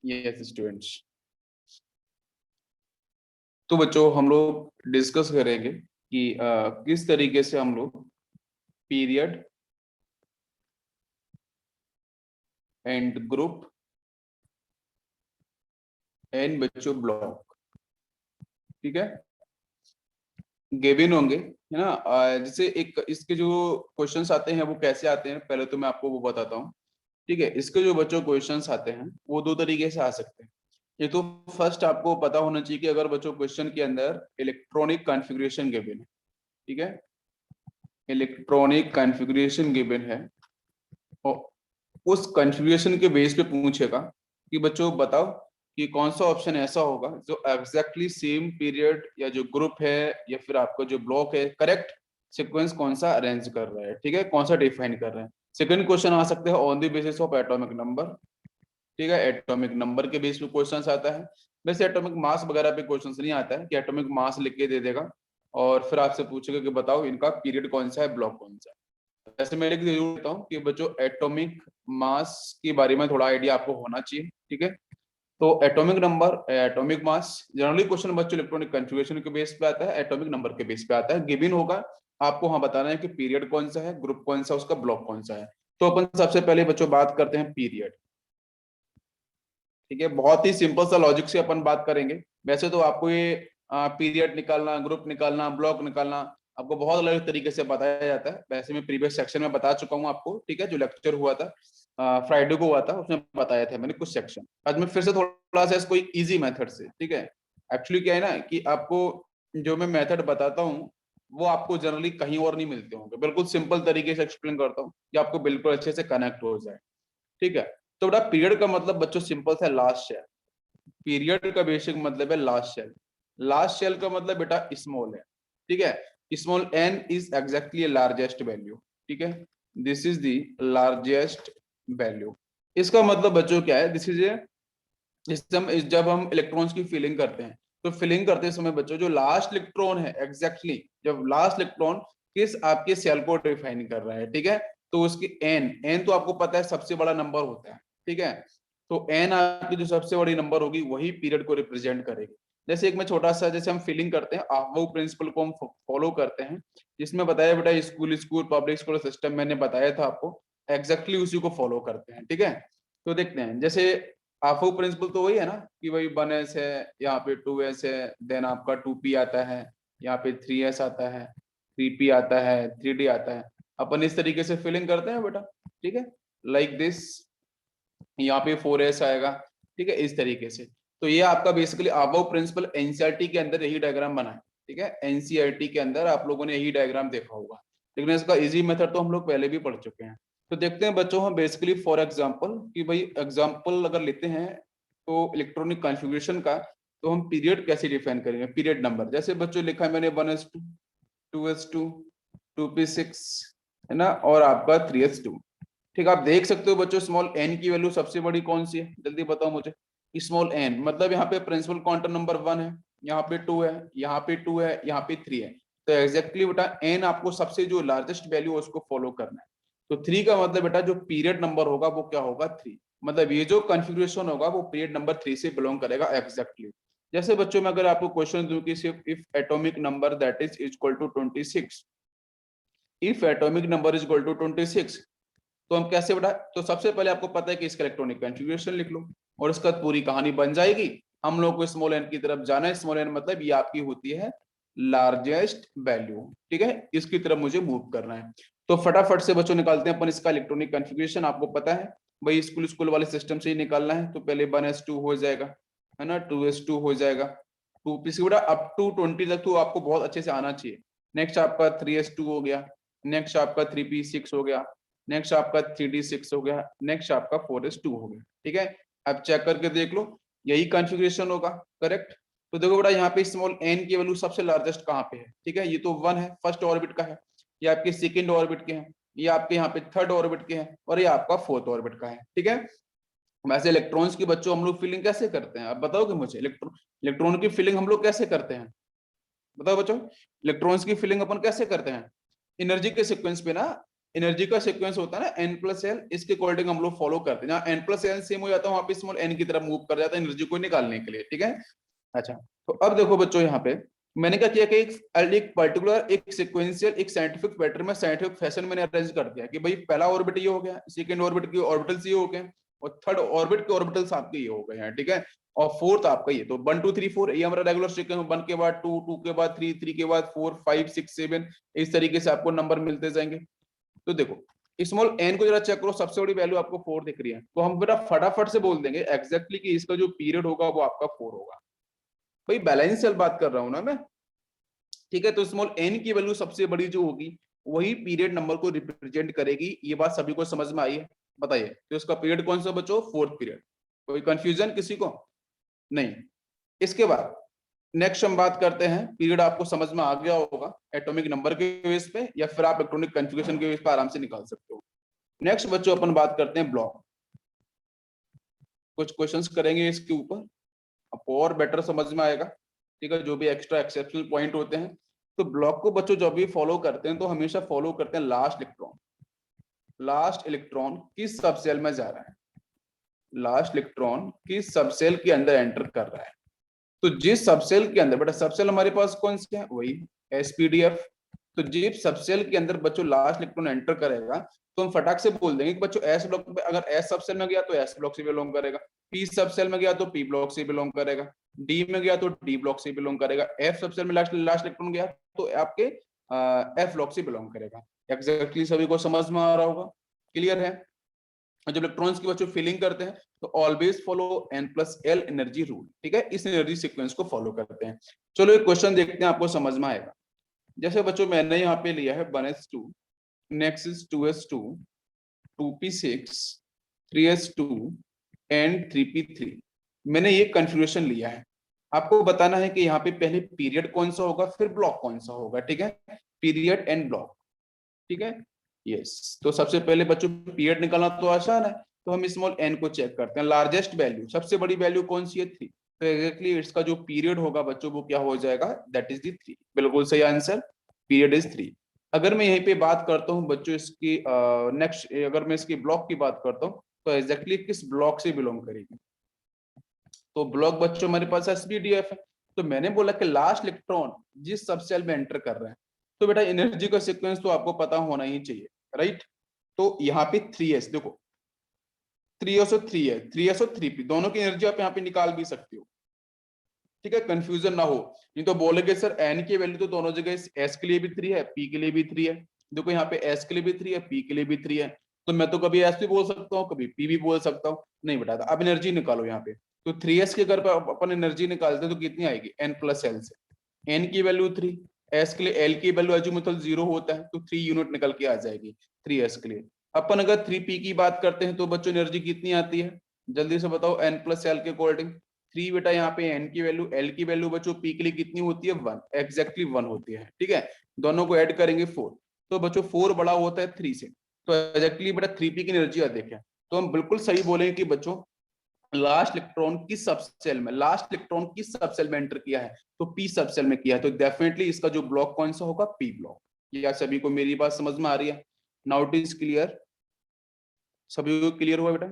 Yes students, तो बच्चों हम लोग डिस्कस करेंगे कि किस तरीके से हम लोग पीरियड एंड ग्रुप एंड बच्चों ब्लॉक, ठीक है, गिवन होंगे, है ना। जैसे एक इसके जो क्वेश्चंस आते हैं वो कैसे आते हैं, पहले तो मैं आपको वो बताता हूँ, ठीक है। इसके जो बच्चों क्वेश्चंस आते हैं वो दो तरीके से आ सकते हैं। ये तो फर्स्ट आपको पता होना चाहिए कि अगर बच्चों क्वेश्चन के अंदर इलेक्ट्रॉनिक कॉन्फ़िगरेशन गिवन है, ठीक है, इलेक्ट्रॉनिक कॉन्फ़िगरेशन गिवन है और उस कॉन्फ़िगरेशन के बेस पे पूछेगा कि बच्चों बताओ कि कौन सा ऑप्शन ऐसा होगा जो एग्जैक्टली सेम पीरियड या जो ग्रुप है या फिर आपका जो ब्लॉक है करेक्ट सीक्वेंस कौन सा अरेंज कर रहा है, ठीक है, कौन सा डिफाइन कर रहा है। सेकंड क्वेश्चन आ सकते हैं on the basis of atomic number, ठीक है, एटॉमिक नंबर के बेस पे क्वेश्चन आता है। वैसे एटॉमिक मास वगैरह पे क्वेश्चन नहीं आता है कि एटॉमिक मास लिख के दे देगा और फिर आपसे पूछेगा कि बताओ इनका पीरियड कौन सा है, ब्लॉक कौन सा है। वैसे मैं लिख जरूर देता हूँ कि बच्चों एटॉमिक मास के बारे में थोड़ा आइडिया आपको होना चाहिए, ठीक है। तो atomic number, atomic mass, generally question बच्चों इलेक्ट्रॉनिक कॉन्फ़िगरेशन के बेस पे आता है, एटॉमिक नंबर के बेस पे आता है, गिवन होगा आपको। हाँ बताना है कि पीरियड कौन सा है, ग्रुप कौन सा, उसका ब्लॉक कौन सा है। तो अपन सबसे पहले बच्चों बात करते हैं पीरियड, ठीक है। बहुत ही सिंपल सा लॉजिक से अपन बात करेंगे। वैसे तो आपको ये पीरियड निकालना, ग्रुप निकालना, ब्लॉक निकालना आपको बहुत अलग तरीके से बताया जाता है। वैसे मैं प्रीवियस सेक्शन में बता चुका हूँ आपको, ठीक है, जो लेक्चर हुआ था फ्राइडे को हुआ था उसमें बताया था मैंने कुछ सेक्शन। आज मैं फिर से थोड़ा सा इसको इजी मेथड से, ठीक है। एक्चुअली क्या है ना कि आपको जो मैं मेथड बताता हूँ वो आपको जनरली कहीं और नहीं मिलते होंगे। बिल्कुल सिंपल तरीके से एक्सप्लेन करता हूँ कि आपको बिल्कुल अच्छे से कनेक्ट हो जाए, ठीक है। तो बेटा पीरियड का मतलब बच्चों सिंपल सा लास्ट शेल। पीरियड का बेसिक मतलब है लास्ट शेल। लास्ट शेल का मतलब बेटा स्मॉल है, ठीक है। Small n is exactly largest value, ठीक है, this is the largest value. इसका मतलब बच्चों क्या है, दिस इज ए, जब हम इलेक्ट्रॉन्स की फिलिंग करते हैं तो फिलिंग करते समय बच्चों जो लास्ट इलेक्ट्रॉन है एग्जैक्टली जब लास्ट इलेक्ट्रॉन किस आपके सेल को डिफाइन कर रहा है, ठीक है, तो उसकी एन, एन तो आपको पता है सबसे बड़ा नंबर होता है, ठीक है। तो एन आपकी जो सबसे बड़ी नंबर होगी वही पीरियड को रिप्रेजेंट करेगी। जैसे एक में छोटा सा, जैसे हम फिलिंग करते हैं वो प्रिंसिपल को हम फॉलो करते हैं जिसमें बताया बेटा school school public school system मैंने बताया था आपको, एग्जैक्टली उसी को फॉलो करते हैं, ठीक है। तो देखते हैं जैसे आफो प्रिंसिपल तो वही है ना कि भाई 1s है, यहाँ पे 2s है, देन आपका 2p आता है, यहाँ पे 3s आता है, 3p आता है, 3d आता है। अपन इस तरीके से फिलिंग करते हैं बेटा, ठीक है, लाइक दिस। यहाँ पे 4s आएगा, ठीक है, इस तरीके से। तो ये आपका बेसिकली अबव प्रिंसिपल एनसीईआरटी के अंदर यही डायग्राम बना है, ठीक है, एनसीईआरटी के अंदर आप लोगों ने यही डायग्राम देखा होगा, लेकिन इसका इजी मेथड तो हम लोग पहले भी पढ़ चुके हैं। तो देखते हैं बच्चों हम बेसिकली फॉर एग्जांपल कि भाई एग्जांपल अगर लेते हैं तो इलेक्ट्रॉनिक कॉन्फ़िगरेशन का, तो हम पीरियड कैसे डिफाइन करेंगे, पीरियड नंबर जैसे बच्चों लिखा है मैंने 1s2, 2s2, 2p6, है ना, और आपका 3s2, ठीक है। आप देख सकते हो बच्चों स्मॉल एन की वैल्यू सबसे बड़ी कौन सी है, जल्दी बताओ मुझे। स्मॉल एन मतलब यहाँ पे प्रिंसिपल क्वांटम नंबर 1 है, यहाँ पे 2 है, यहाँ पे 2 है, यहाँ पे 3 है। तो एग्जैक्टली बेटा एन आपको सबसे जो लार्जेस्ट वैल्यू है उसको फॉलो करना है। तो 3 का मतलब बेटा जो पीरियड नंबर होगा वो क्या होगा, 3। मतलब ये जो कॉन्फ़िगरेशन होगा वो पीरियड नंबर 3 से बिलोंग करेगा एग्जैक्टली। जैसे बच्चों में अगर आपको क्वेश्चन दूं कि सिर्फ if atomic number that is equal to 26, if atomic number is equal to 26, तो हम कैसे बढ़ा, तो सबसे पहले आपको पता है कि इसका इलेक्ट्रॉनिक कॉन्फ़िगरेशन लिख लो और इसका पूरी कहानी बन जाएगी। हम लोग को स्मॉल एन की तरफ जाना है, स्मॉल एन मतलब ये आपकी होती है लार्जेस्ट वैल्यू, ठीक है, इसकी तरफ मुझे मूव करना है। तो फटाफट से बच्चों निकालते हैं अपन इसका इलेक्ट्रॉनिक कॉन्फ़िगरेशन। आपको पता है भाई स्कूल स्कूल वाले सिस्टम से ही निकालना है, तो पहले 1s2 हो जाएगा, है ना, 2s2 हो जाएगा, 2p से अप टू 20 तक तो आपको बहुत अच्छे से आना चाहिए। नेक्स्ट आपका 3s2 हो गया, नेक्स्ट आपका 3p6 हो गया, नेक्स्ट आपका 3d6 हो गया, नेक्स्ट आपका 4s2 हो गया, ठीक है। अब चेक करके देख लो यही कॉन्फ़िगरेशन होगा, करेक्ट। तो देखो बेटा यहाँ पे स्मॉल एन की वैल्यू सबसे लार्जेस्ट कहाँ पे है, ठीक है, ये तो 1 है, फर्स्ट ऑर्बिट का है, ये आपके सेकंड ऑर्बिट के हैं, ये आपके यहाँ पे थर्ड ऑर्बिट के हैं और ये आपका फोर्थ ऑर्बिट का है, ठीक है। वैसे इलेक्ट्रॉन्स की बच्चों हम लोग फिलिंग कैसे करते हैं, आप बताओगे मुझे, इलेक्ट्रॉन की फिलिंग हम लोग कैसे करते हैं, बताओ बच्चों। इलेक्ट्रॉन्स की फिलिंग अपन कैसे करते हैं, एनर्जी के सीक्वेंस पे ना, एनर्जी का सीक्वेंस होता है ना n+l, इसके अकॉर्डिंग हम लोग फॉलो करते हैं। जहाँ n+n सेम हो जाता है वहां पे स्मॉल n की तरफ मूव कर जाता है एनर्जी को निकालने के लिए, ठीक है। अच्छा, तो अब देखो बच्चों यहाँ पे मैंने क्या किया कि एक पर्टिकुलर एक सिक्वेंशियल एक साइंटिफिक पैटर्न में साइंटिफिक फैशन मैंने अरेंज कर दिया कि भाई पहला ऑर्बिट ये हो गया, सेकंड ऑर्बिट के ऑर्बिटल्स ये हो गए, और थर्ड ऑर्बिट के ऑर्बिटल्स आपके ये हो गए हैं, ठीक है। और फोर्थ आपका ये, तो 1 2 3 4 ये हमारा रेगुलर सीक्वेंस में 1 के बाद 2, 2 के बाद 3, 3 के बाद 4, 5 6 7 इस तरीके से आपको नंबर मिलते जाएंगे। तो देखो स्मॉल n को जरा चेक करो, सबसे बड़ी वैल्यू आपको 4 दिख रही है, तो हम बेटा फटाफट से बोल देंगे एग्जैक्टली कि इसका जो पीरियड होगा वो आपका 4 होगा। भाई बैलेंस सेल बात कर रहा हूं ना मैं, ठीक है। तो स्मॉल n की वैल्यू सबसे बड़ी जो होगी वही पीरियड नंबर को रिप्रेजेंट करेगी। ये बात सभी को समझ में आई है? बताइए, तो इसका पीरियड कौन सा बच्चों? 4th period. कोई कंफ्यूजन किसी को? नहीं। इसके बाद नेक्स्ट हम बात करते हैं, पीरियड आपको समझ में आ गया होगा एटॉमिक नंबर के बेस पे, या फिर आप इलेक्ट्रॉनिक कन्फिगरेशन के बेस पे आराम से निकाल सकते हो। नेक्स्ट बच्चों अपन बात करते हैं ब्लॉक। कुछ क्वेश्चंस करेंगे इसके ऊपर, आपको और बेटर समझ में आएगा, ठीक है, जो भी एक्स्ट्रा एक्सेप्शनल पॉइंट होते हैं। तो ब्लॉक को बच्चों जब भी फॉलो करते हैं तो हमेशा फॉलो करते हैं लास्ट इलेक्ट्रॉन। लास्ट इलेक्ट्रॉन किस सब सेल में जा रहा है, लास्ट इलेक्ट्रॉन किस सब सेल के अंदर एंटर कर रहा है। तो जिस सबसेल के अंदर, बेटा सबसेल हमारे पास कौन से है? वही एसपीडीएफ। तो जिस सबसेल के अंदर बच्चों लास्ट इलेक्ट्रॉन एंटर करेगा तो हम फटाक से बोल देंगे कि बच्चों एस ब्लॉक पे, अगर एस सबसेल में गया तो एस ब्लॉक से बिलोंग करेगा, पी सबसेल में गया तो पी ब्लॉक से बिलोंग करेगा, डी में गया तो डी ब्लॉक से बिलोंग करेगा, एफ सबसेल में लास्ट इलेक्ट्रॉन गया तो आपके एफ ब्लॉक से बिलोंग करेगा। एग्जैक्टली सभी को समझ में आ रहा होगा? क्लियर है? जब इलेक्ट्रॉन्स की बच्चों फिलिंग करते हैं तो always follow n+l energy rule, ठीक है, इस एनर्जी सीक्वेंस को फॉलो करते हैं। चलो एक क्वेश्चन देखते हैं, आपको समझ में आएगा। जैसे बच्चों मैंने यहाँ पे लिया है 1s2, next is 2s2, 2p6, 3s2 and 3p3। मैंने ये कन्फिग्रेशन लिया है। आपको बताना है कि यहाँ पे पहले पीरियड कौन सा होगा फिर ब्लॉक कौन सा होगा, ठीक है, पीरियड एंड ब्लॉक, ठीक है। यस, तो सबसे पहले बच्चों पीरियड निकालना तो आसान है, तो हम स्मॉल n को चेक करते हैं। लार्जेस्ट वैल्यू, सबसे बड़ी वैल्यू कौन सी है? 3। तो एग्जैक्टली इसका जो पीरियड होगा बच्चों वो क्या हो जाएगा? That is the 3। बिल्कुल सही आंसर, पीरियड इज 3। अगर मैं यहीं पे बात करता हूँ बच्चों इसकी नेक्स्ट, अगर मैं इसकी ब्लॉक की बात करता हूँ तो एग्जैक्टली किस ब्लॉक से बिलोंग करेगी? तो ब्लॉक बच्चों हमारे पास एसपीडीएफ है। तो मैंने बोला कि लास्ट इलेक्ट्रॉन जिस सब सेल में एंटर कर रहा है, तो बेटा एनर्जी का सीक्वेंस तो आपको पता होना ही चाहिए, राइट। तो यहाँ पे 3s, देखो 3s और 3 है, 3s और 3p दोनों की एनर्जी आप यहाँ पे निकाल भी सकते हो, ठीक है, कंफ्यूजन ना हो। नहीं तो बोलेगे सर n की वैल्यू तो दोनों जगह s के लिए भी 3 है, p के लिए भी 3 है। देखो यहाँ पे s के लिए भी 3 है, p के लिए भी 3 है, तो मैं तो कभी s भी बोल सकता हूँ, कभी p भी बोल सकता हूँ। नहीं बेटा, अब एनर्जी निकालो यहाँ पे। तो 3s के घर पर अपन एनर्जी निकालते हैं तो कितनी आएगी? n+l से। n की वैल्यू 3, s के लिए l की वैल्यू अजीमुथल 0 होता है तो 3 यूनिट निकल के आ जाएगी 3s के लिए। अपन अगर 3p की बात करते हैं तो बच्चों एनर्जी कितनी आती है? जल्दी से बताओ, n+l के अकॉर्डिंग 3 बेटा यहाँ पे n की वैल्यू, l की वैल्यू बच्चों p के लिए कितनी होती है? 1, एग्जैक्टली 1 होती है, ठीक है। दोनों को ऐड करेंगे 4, तो बच्चों 4 बड़ा होता है 3 से, तो एग्जैक्टली बेटा 3p की एनर्जी देखें तो हम बिल्कुल सही बोलेंगे कि बच्चों लास्ट इलेक्ट्रॉन किस सब सेल में, लास्ट इलेक्ट्रॉन किस सब सेल में एंटर किया है? तो पी सब सेल में किया है, तो डेफिनेटली इसका जो ब्लॉक कौन सा होगा? P block. या सभी को मेरी बात समझ में आ रही है? नाउ इट इज क्लियर, सभी को क्लियर हुआ बेटा?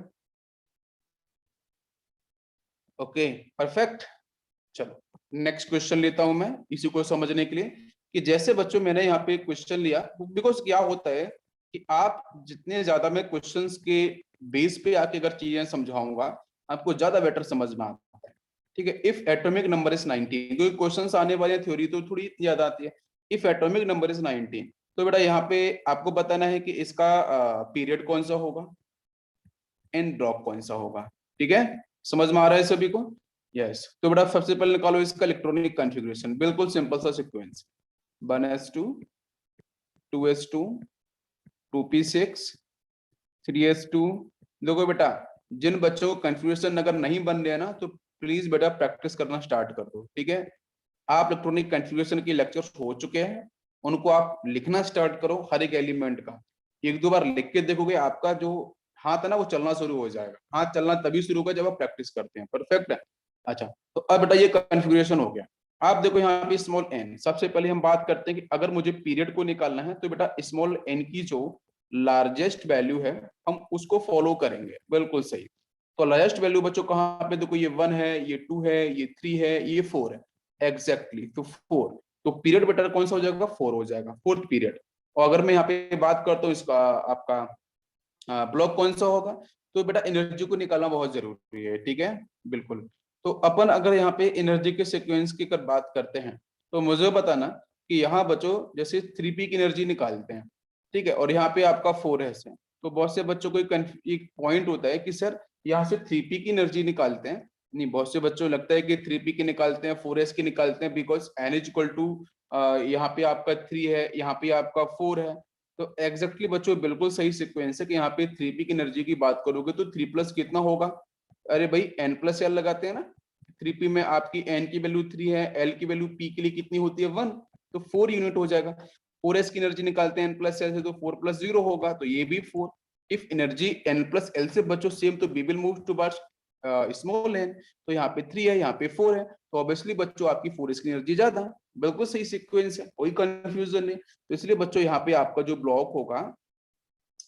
Okay, perfect. चलो नेक्स्ट क्वेश्चन लेता हूं मैं इसी को समझने के लिए, कि जैसे बच्चों मैंने यहाँ पे क्वेश्चन लिया, बिकॉज क्या होता है कि आप जितने ज्यादा मैं क्वेश्चंस के बेस पे आके अगर चीजें समझाऊंगा आपको ज्यादा बेटर समझ में आता है, ठीक है। इफ एटॉमिक नंबर इज 19, क्योंकि क्वेश्चंस आने वाले थ्योरी तो थोड़ी इतनी ज्यादा आती है। इफ एटॉमिक नंबर इज 19, तो बेटा यहाँ पे आपको बताना है कि इसका पीरियड कौन सा होगा एंड ब्लॉक कौन सा होगा, ठीक है। समझ में आ रहा है सभी को? यस। तो बेटा सबसे पहले निकालो इसका इलेक्ट्रॉनिक कॉन्फ़िगरेशन, बिल्कुल सिंपल सा sequence, 1s2, 2s2, 2p6, 3s2। देखो बेटा, जिन बच्चों को कन्फ्यूजन अगर नहीं बन रहे ना तो प्लीज बेटा प्रैक्टिस करना स्टार्ट कर दो, ठीक है। आप इलेक्ट्रॉनिक कन्फ्यूजन के लेक्चर्स हो चुके हैं, उनको आप लिखना स्टार्ट करो, हर एक एलिमेंट का एक दो बार लिख के देखोगे, आपका जो हाथ है ना वो चलना शुरू हो जाएगा। हाथ चलना तभी शुरू होगा जब आप प्रैक्टिस करते हैं, परफेक्ट है। अच्छा, तो अब बेटा ये कन्फिग्रेशन हो गया। आप देखो यहाँ पे स्मॉल n, सबसे पहले हम बात करते हैं कि अगर मुझे पीरियड को निकालना है तो बेटा स्मॉल n की जो लार्जेस्ट वैल्यू है हम उसको फॉलो करेंगे, बिल्कुल सही। तो लार्जेस्ट वैल्यू बच्चों कहाँ पे, देखो ये 1 है, ये 2 है, ये 3 है, ये 4 है, एग्जैक्टली तो 4। तो पीरियड बेटर कौन सा हो जाएगा, 4 हो जाएगा, फोर्थ पीरियड। और अगर मैं यहाँ पे बात करता हूँ इसका आपका ब्लॉक कौन सा होगा, तो बेटा एनर्जी को निकालना बहुत जरूरी है, ठीक है, बिल्कुल। तो अपन अगर यहाँ पे एनर्जी के सीक्वेंस की अगर बात करते हैं, तो मुझे बताना कि यहाँ बच्चों जैसे 3p की एनर्जी निकालते हैं, ठीक है, और यहाँ पे आपका 4s है। तो बहुत से बच्चों को एक पॉइंट होता है कि सर यहाँ से 3p की एनर्जी निकालते हैं, नहीं, बहुत से बच्चों को लगता है कि 3p की निकालते हैं, 4s की निकालते हैं, because n is equal to यहाँ पे आपका 3 है, यहाँ पे आपका 4 है। तो एग्जैक्टली बच्चों बिल्कुल सही सीक्वेंस है कि यहाँ पे 3p की एनर्जी की बात करोगे तो 3 प्लस कितना होगा, अरे भाई n प्लस एल लगाते हैं ना, 3p में आपकी n की वैल्यू 3 है, l की वैल्यू p के लिए कितनी होती है 1, तो 4 यूनिट हो जाएगा। 4s की एनर्जी निकालते हैं n प्लस एल से, तो 4 प्लस 0 होगा, तो ये भी 4। If energy n plus L से बच्चों सेम, तो b will move towards small n। तो यहाँ पे 3 है, यहाँ पे 4 है, तो ऑब्वियसली बच्चों आपकी 4s की एनर्जी ज्यादा है, बिल्कुल सही सीक्वेंस है, कोई कंफ्यूजन नहीं। तो इसलिए बच्चों यहाँ पे आपका जो ब्लॉक होगा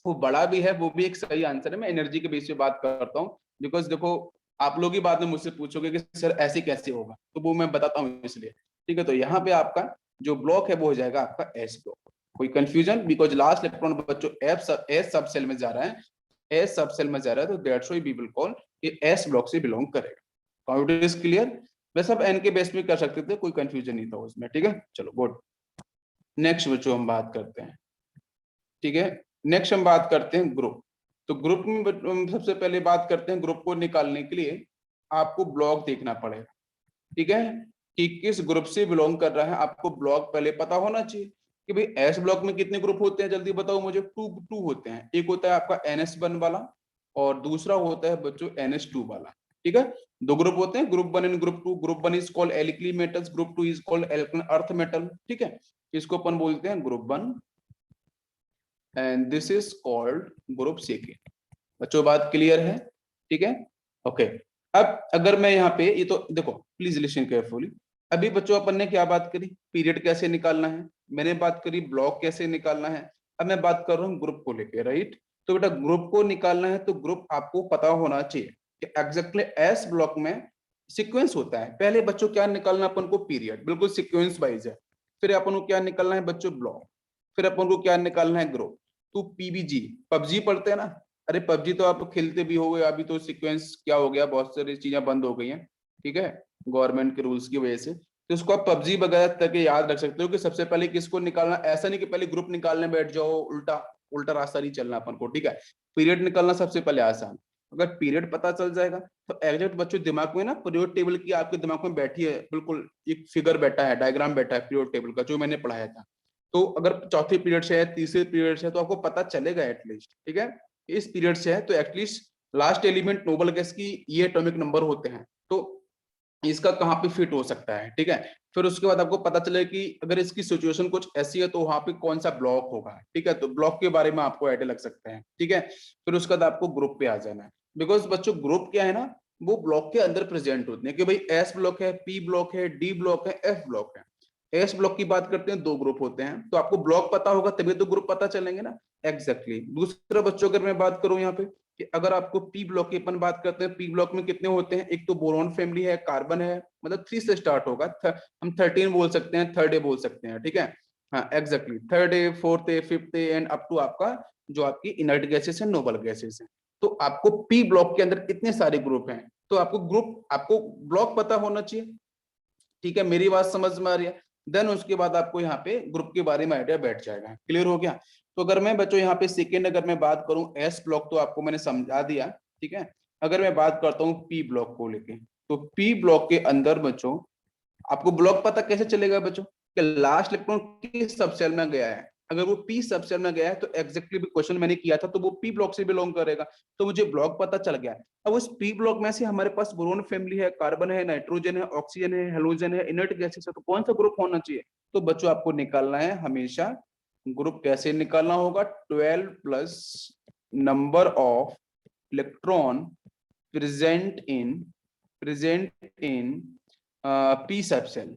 वो बड़ा भी है, वो भी एक सही आंसर है। मैं एनर्जी के बेस पे बात करता हूँ, बिकॉज देखो आप लोग ही बाद में मुझसे पूछोगे कि सर ऐसे कैसे होगा, तो वो मैं बताता हूँ इसलिए, ठीक है। तो यहाँ पे आपका जो ब्लॉक है वो हो जाएगा आपका एस ब्लॉक। कोई कंफ्यूजन, बिकॉज लास्ट इलेक्ट्रॉन बच्चों एस सब सेल में जा रहा है, एस सब सेल में जा रहा है, तो that's why we will call ये एस ब्लॉक से बिलोंग करेगा। Computer is clear. वैसे सब एन के बेस पे कर सकते थे, कोई कंफ्यूजन नहीं था उसमें, ठीक है। चलो गुड, नेक्स्ट बच्चों हम बात करते हैं, ठीक है। नेक्स्ट हम बात करते हैं ग्रुप। तो ग्रुप में हम सबसे पहले बात करते हैं, ग्रुप को निकालने के लिए आपको ब्लॉक देखना पड़ेगा, ठीक है, कि किस ग्रुप से बिलोंग कर रहा है। आपको ब्लॉक पहले पता होना चाहिए कि भाई एस ब्लॉक में कितने ग्रुप होते हैं, जल्दी बताओ मुझे। टू होते हैं, एक होता है आपका NS1 वाला और दूसरा होता है बच्चों NS2 वाला, ठीक है। दो ग्रुप होते हैं, group 1 and group 2। Group 1 is called alkali metals, group 2 is called Alcon earth metal, ठीक है। इसको अपन बोलते हैं group 1 and this is called group second. बच्चों बात क्लियर है, ठीक है, ओके। अब अगर मैं यहाँ पे, ये तो देखो प्लीज लिसन केयरफुली। अभी बच्चों अपन ने क्या बात करी, पीरियड कैसे निकालना है, मैंने बात करी ब्लॉक कैसे निकालना है, अब मैं बात कर रहा हूँ ग्रुप को लेके, राइट। तो बेटा ग्रुप को निकालना है तो ग्रुप आपको पता होना चाहिए कि एग्जैक्टली एस ब्लॉक में सीक्वेंस होता है। पहले बच्चों क्या निकालना अपन को, पीरियड, बिल्कुल सीक्वेंस वाइज है। फिर अपन को क्या निकालना है बच्चों, ब्लॉक। फिर अपन को क्या निकालना है, ग्रुप। तो PBG, पबजी पढ़ते हैं ना, अरे पबजी तो आप खेलते भी हो गए, अभी तो सीक्वेंस क्या हो गया, बहुत सारी चीजें बंद हो गई हैं, ठीक है, गवर्नमेंट के रूल्स की वजह से। तो इसको आप पबजी वगैरह तक याद रख सकते हो कि सबसे पहले किसको निकालना, ऐसा नहीं कि पहले ग्रुप निकालने बैठ जाओ, उल्टा उल्टा रास्ता नहीं चलना अपन को, ठीक है। पीरियड निकालना सबसे पहले आसान। अगर पीरियड पता चल जाएगा तो एग्जैक्ट बच्चों दिमाग में ना पीरियड टेबल की आपके दिमाग में बैठी है, बिल्कुल एक फिगर बैठा है, डायग्राम बैठा है पीरियड टेबल का, जो मैंने पढ़ाया था। तो अगर चौथे पीरियड से है, तीसरे पीरियड से है, तो आपको पता चलेगा एटलीस्ट, ठीक है। इस पीरियड से है तो at least last element noble gas की ये एटॉमिक नंबर होते हैं, तो इसका कहाँ पे फिट हो सकता है, ठीक है। फिर उसके बाद आपको पता चले कि अगर इसकी सिचुएशन कुछ ऐसी है तो वहां पे कौन सा ब्लॉक होगा, ठीक है। तो ब्लॉक के बारे में आपको आइडिया लग सकते हैं, ठीक है। फिर उसके बाद आपको ग्रुप पे आ जाना है, बिकॉज बच्चों ग्रुप क्या है ना, वो ब्लॉक के अंदर प्रेजेंट होते हैं कि भाई एस ब्लॉक है, पी ब्लॉक है, डी ब्लॉक है, एफ ब्लॉक है। एस ब्लॉक की बात करते हैं, दो ग्रुप होते हैं, तो आपको ब्लॉक पता होगा तभी तो ग्रुप पता चलेंगे ना, एग्जैक्टली। दूसरा बच्चों अगर मैं बात करूं यहाँ पे कि अगर आपको पी ब्लॉक की अपन बात करते हैं, पी ब्लॉक में कितने होते हैं, एक तो बोरॉन फैमिली है, कार्बन है, मतलब 3 से स्टार्ट होगा, हम 13 बोल सकते हैं, थर्ड ए बोल सकते हैं, ठीक है। हाँ exactly, third A, fourth A, fifth A and up to आपका जो आपकी इनर्ट गैसेस है, नोबल गैसेस है। तो आपको पी ब्लॉक के अंदर इतने सारे ग्रुप हैं, तो आपको ब्लॉक पता होना चाहिए, ठीक है। मेरी बात समझ में आ रही है। देन उसके बाद आपको यहाँ पे ग्रुप के बारे में आइडिया बैठ जाएगा, क्लियर हो गया। तो अगर मैं बच्चों यहाँ पे सेकेंड अगर मैं बात करूं, एस ब्लॉक तो आपको मैंने समझा दिया, ठीक है। अगर मैं बात करता हूँ पी ब्लॉक को लेके, तो पी ब्लॉक के अंदर बच्चों आपको ब्लॉक पता कैसे चलेगा बच्चों, कि लास्ट इलेक्ट्रॉन किस सब सेल में गया है। अगर वो पी सब सेल में गया है तो एग्जैक्टली क्वेश्चन मैंने किया था, तो वो पी ब्लॉक से बिलोंग करेगा, तो मुझे ब्लॉक पता चल गया। अब उस पी ब्लॉक में से हमारे पास बोरोन फैमिली है, कार्बन है, नाइट्रोजन है, ऑक्सीजन है, हेलोजन है, इनर्ट गैसेस है, तो कौन सा ग्रुप होना चाहिए। तो बच्चों आपको निकालना है हमेशा ग्रुप, कैसे निकालना होगा, 12 plus number of electron present in P sub shell,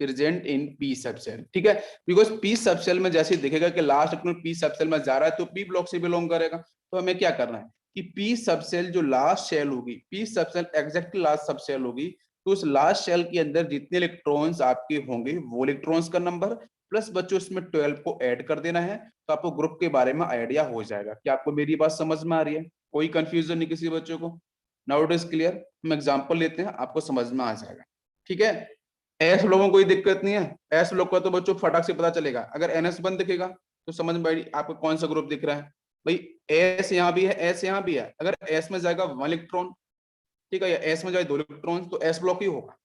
present in P subshell, ठीक है। बिकॉज पी सबसेल में जैसे दिखेगा कि लास्ट इलेक्ट्रॉन पी सबसेल में जा रहा है तो पी ब्लॉक से बिलोंग करेगा। तो हमें क्या करना है कि पी सबसेल जो लास्ट शेल होगी, P subshell exactly last subshell होगी, तो उस लास्ट शेल के अंदर जितने इलेक्ट्रॉन्स आपके होंगे वो इलेक्ट्रॉन्स का नंबर प्लस बच्चों इसमें 12 को ऐड कर देना है, तो आपको ग्रुप के बारे में आइडिया हो जाएगा। क्या आपको मेरी बात समझ में आ रही है? कोई कंफ्यूजन नहीं किसी बच्चों को? Now it is clear. हम एग्जांपल लेते हैं, आपको समझ में आ जाएगा, ठीक है। एस लोगों को कोई दिक्कत नहीं है, एस लोग का तो बच्चों फटाक से पता चलेगा। अगर एनएस बन दिखेगा तो समझ में आपको कौन सा ग्रुप दिख रहा है। भाई एस यहाँ भी है, एस यहाँ भी है, अगर एस में जाएगा 1 इलेक्ट्रॉन, ठीक है, या एस में जाए 2 इलेक्ट्रॉन तो एस ब्लॉक ही होगा।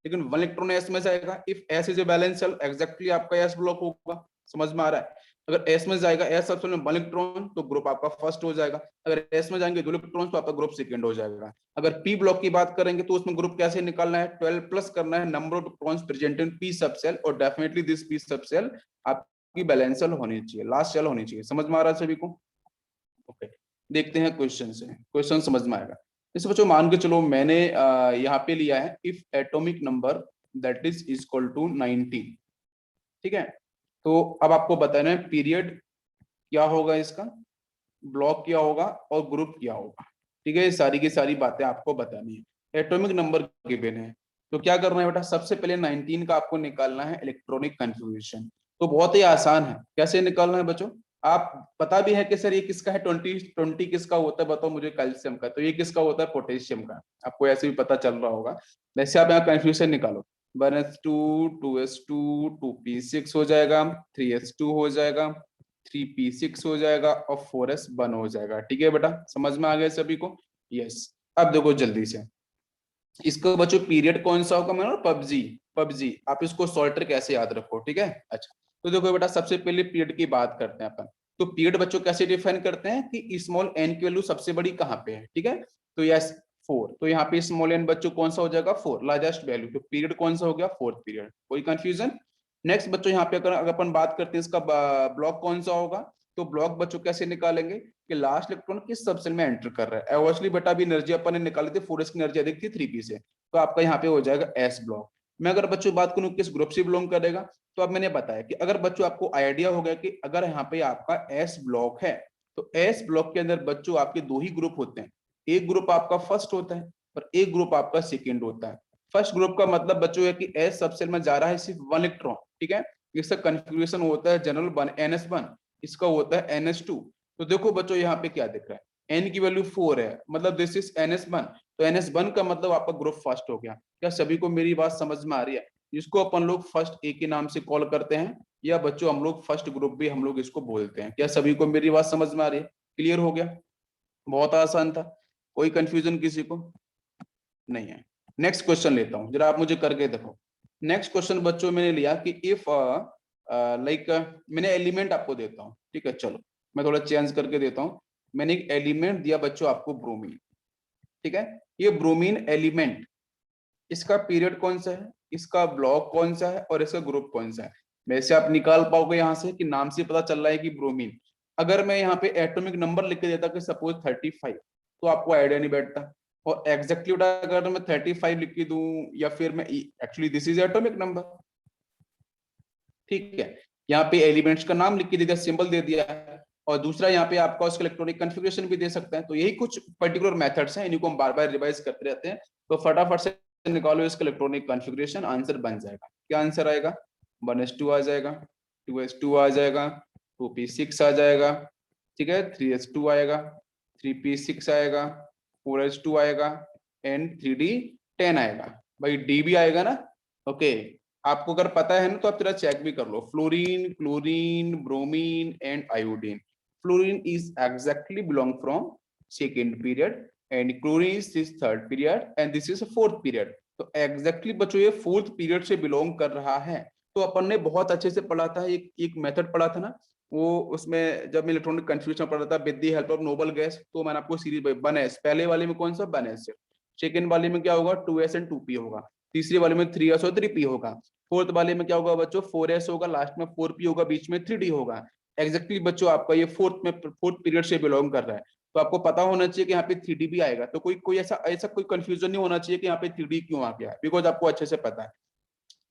लेकिन 1 इलेक्ट्रॉन एस में जाएगा, if S is a valence shell exactly आपका एस ब्लॉक होगा। समझ में आ रहा है? अगर एस में जाएगा एस सबसे में 1 इलेक्ट्रॉन तो ग्रुप आपका फर्स्ट हो जाएगा। अगर एस में जाएंगे 2 इलेक्ट्रॉन तो आपका ग्रुप सेकंड हो जाएगा। अगर पी ब्लॉक की बात करेंगे तो उसमें ग्रुप कैसे निकालना है, 12 प्लस करना है number of electrons present in P subshell, और डेफिनेटली दिस पी सबसेल आपकी बैलेंस सेल होनी चाहिए, लास्ट सेल होनी चाहिए। समझ में आ रहा है सभी को? ओके, देखते हैं क्वेश्चन से, क्वेश्चन समझ में आएगा। जैसे बच्चों मान के चलो मैंने यहाँ पे लिया है if atomic number that is equal to 19, ठीक है। तो अब आपको बताना है पीरियड क्या होगा, इसका ब्लॉक क्या होगा और ग्रुप क्या होगा, ठीक है। ये सारी की सारी बातें आपको बतानी है। एटॉमिक नंबर गिवन है तो क्या करना है बेटा, सबसे पहले 19 का आपको निकालना है इलेक्ट्रॉनिक कन्फिग्रेशन। तो बहुत ही आसान है, कैसे निकालना है बच्चों? आप पता भी है कि सर ये किसका है, 20 किसका होता है बताओ मुझे, कैल्शियम का। तो ये किसका होता है, पोटेशियम का। आपको ऐसे भी पता चल रहा होगा। वैसे आप यहाँ कन्फ्यूजन निकालो, 1s2 2s2 2p6 हो जाएगा, 3s2 हो जाएगा, 3p6 हो जाएगा और 4s1 हो जाएगा, ठीक है बेटा। समझ में आ गया सभी को? यस। अब देखो जल्दी से इसको बच्चों पीरियड कौन सा होगा, मैंने पबजी, पबजी आप इसको सॉल्टर कैसे याद रखो, ठीक है। अच्छा तो देखो बेटा सबसे पहले पीरियड की बात करते हैं अपन। तो पीरियड बच्चों कैसे डिफाइन करते हैं कि स्मॉल एन की वैल्यू सबसे बड़ी कहाँ पे है, ठीक है। तो यस 4, तो यहाँ पे स्मॉल एन बच्चों कौन सा हो जाएगा, 4 लार्जेस्ट वैल्यू। तो पीरियड कौन सा हो गया, फोर्थ पीरियड। कोई कंफ्यूजन? नेक्स्ट बच्चों यहाँ पे अगर अपन बात करते हैं इसका ब्लॉक कौन सा होगा, तो ब्लॉक बच्चों कैसे निकालेंगे कि लास्ट इलेक्ट्रॉन किस सबसेल में एंटर कर रहा है। ऑब्वियसली बेटा अभी एनर्जी अपन ने निकाली थी, 4s की एनर्जी अधिक थी 3p से, तो आपका यहाँ पे हो जाएगा एस ब्लॉक। मैं अगर बच्चों बात करूं किस ग्रुप से बिलोंग करेगा, तो अब मैंने बताया कि अगर बच्चों आपको आइडिया हो गया कि अगर यहाँ पे आपका एस ब्लॉक है तो एस ब्लॉक के अंदर बच्चों आपके 2 ही ग्रुप होते हैं। एक ग्रुप आपका फर्स्ट होता है और एक ग्रुप आपका सेकेंड होता है। फर्स्ट ग्रुप का मतलब बच्चों है कि एस सबसेल में जा रहा है सिर्फ 1 इलेक्ट्रॉन, ठीक है। इसका कन्फिग्रेशन होता है जनरल 1 NS1, इसका होता है NS2। तो देखो बच्चों यहाँ पे क्या दिख रहा है, n की वैल्यू 4 है, मतलब दिस इज NS1। तो NS1 का मतलब आपका ग्रुप फर्स्ट हो गया। क्या सभी को मेरी बात समझ में आ रही है? जिसको अपन लोग फर्स्ट ए के नाम से कॉल करते हैं, या बच्चों हम लोग फर्स्ट ग्रुप भी हम लोग इसको बोलते हैं। क्या सभी को मेरी बात समझ में आ रही है? क्लियर हो गया? बहुत आसान था, कोई कंफ्यूजन किसी को नहीं है। नेक्स्ट क्वेश्चन लेता हूं, जरा आप मुझे करके देखो। नेक्स्ट क्वेश्चन बच्चों मैंने लिया कि इफ लाइक मैंने एलिमेंट आपको देता हूं, ठीक है। चलो मैं थोड़ा चेंज करके देता हूं। मैंने एक एलिमेंट दिया बच्चों आपको ब्रोमीन, ठीक है। ये ब्रोमीन एलिमेंट, इसका पीरियड कौन सा है, इसका ब्लॉक कौन सा है और इसका ग्रुप कौन सा है। वैसे आप निकाल पाओगे यहाँ से कि नाम से पता चल रहा है कि ब्रोमीन। अगर मैं यहाँ पे एटॉमिक नंबर लिख के देता कि सपोज 35, तो आपको आइडिया नहीं बैठता। और एग्जैक्टली अगर मैं 35 लिख के दूं, या फिर मैं actually this is atomic number, ठीक है। यहाँ पे एलिमेंट्स का नाम लिख के दे दिया, सिंबल दे दिया है, और दूसरा यहाँ पे आपका उसका इलेक्ट्रॉनिक कन्फिग्रेशन भी दे सकता है। तो यही कुछ पर्टिकुलर मेथड्स हैं, इन्हीं को हम बार बार रिवाइज करते रहते हैं। तो फटाफट से निकालो इसका इलेक्ट्रॉनिक कन्फिग्रेशन, आंसर बन जाएगा। क्या आंसर आएगा, 1s2 आ जाएगा, 2s2 आ जाएगा, 2p6 आ जाएगा, ठीक है, 3s2 आएगा, 3p6 आएगा, 4s2 आएगा एंड 3d10 आएगा। भाई डी भी आएगा ना? ओके, आपको अगर पता है ना तो आप तेरा चेक भी कर लो। Fluorine, chlorine, bromine and iodine. Fluorine is exactly belong from second period and chlorine is third period and this is fourth period. तो एग्जैक्टली बच्चों ये फोर्थ पीरियड से बिलोंग कर रहा है। तो अपन ने बहुत अच्छे से पढ़ा था, एक मेथड पढ़ा था ना वो, उसमें जब मैं इलेक्ट्रॉनिक कन्फ्यूजन पढ़ा था with the help of noble gas, तो मैंने आपको सीरीज 1s, पहले वाले में कौन सा 1s, सेकेंड वाले में क्या होगा 2s एंड 2p होगा, तीसरे वाले में 3s और 3p होगा, फोर्थ वाले में क्या होगा बच्चों 4s होगा, लास्ट में 4p होगा, बीच में 3d होगा। एग्जैक्टली बच्चों आपका ये फोर्थ पीरियड से बिलोंग कर रहा है। तो आपको पता होना चाहिए कि यहाँ पे 3d भी आएगा। तो कोई कोई ऐसा ऐसा कोई कंफ्यूजन नहीं होना चाहिए कि यहाँ पे 3d क्यों आ गया है, बिकॉज आपको अच्छे से पता है।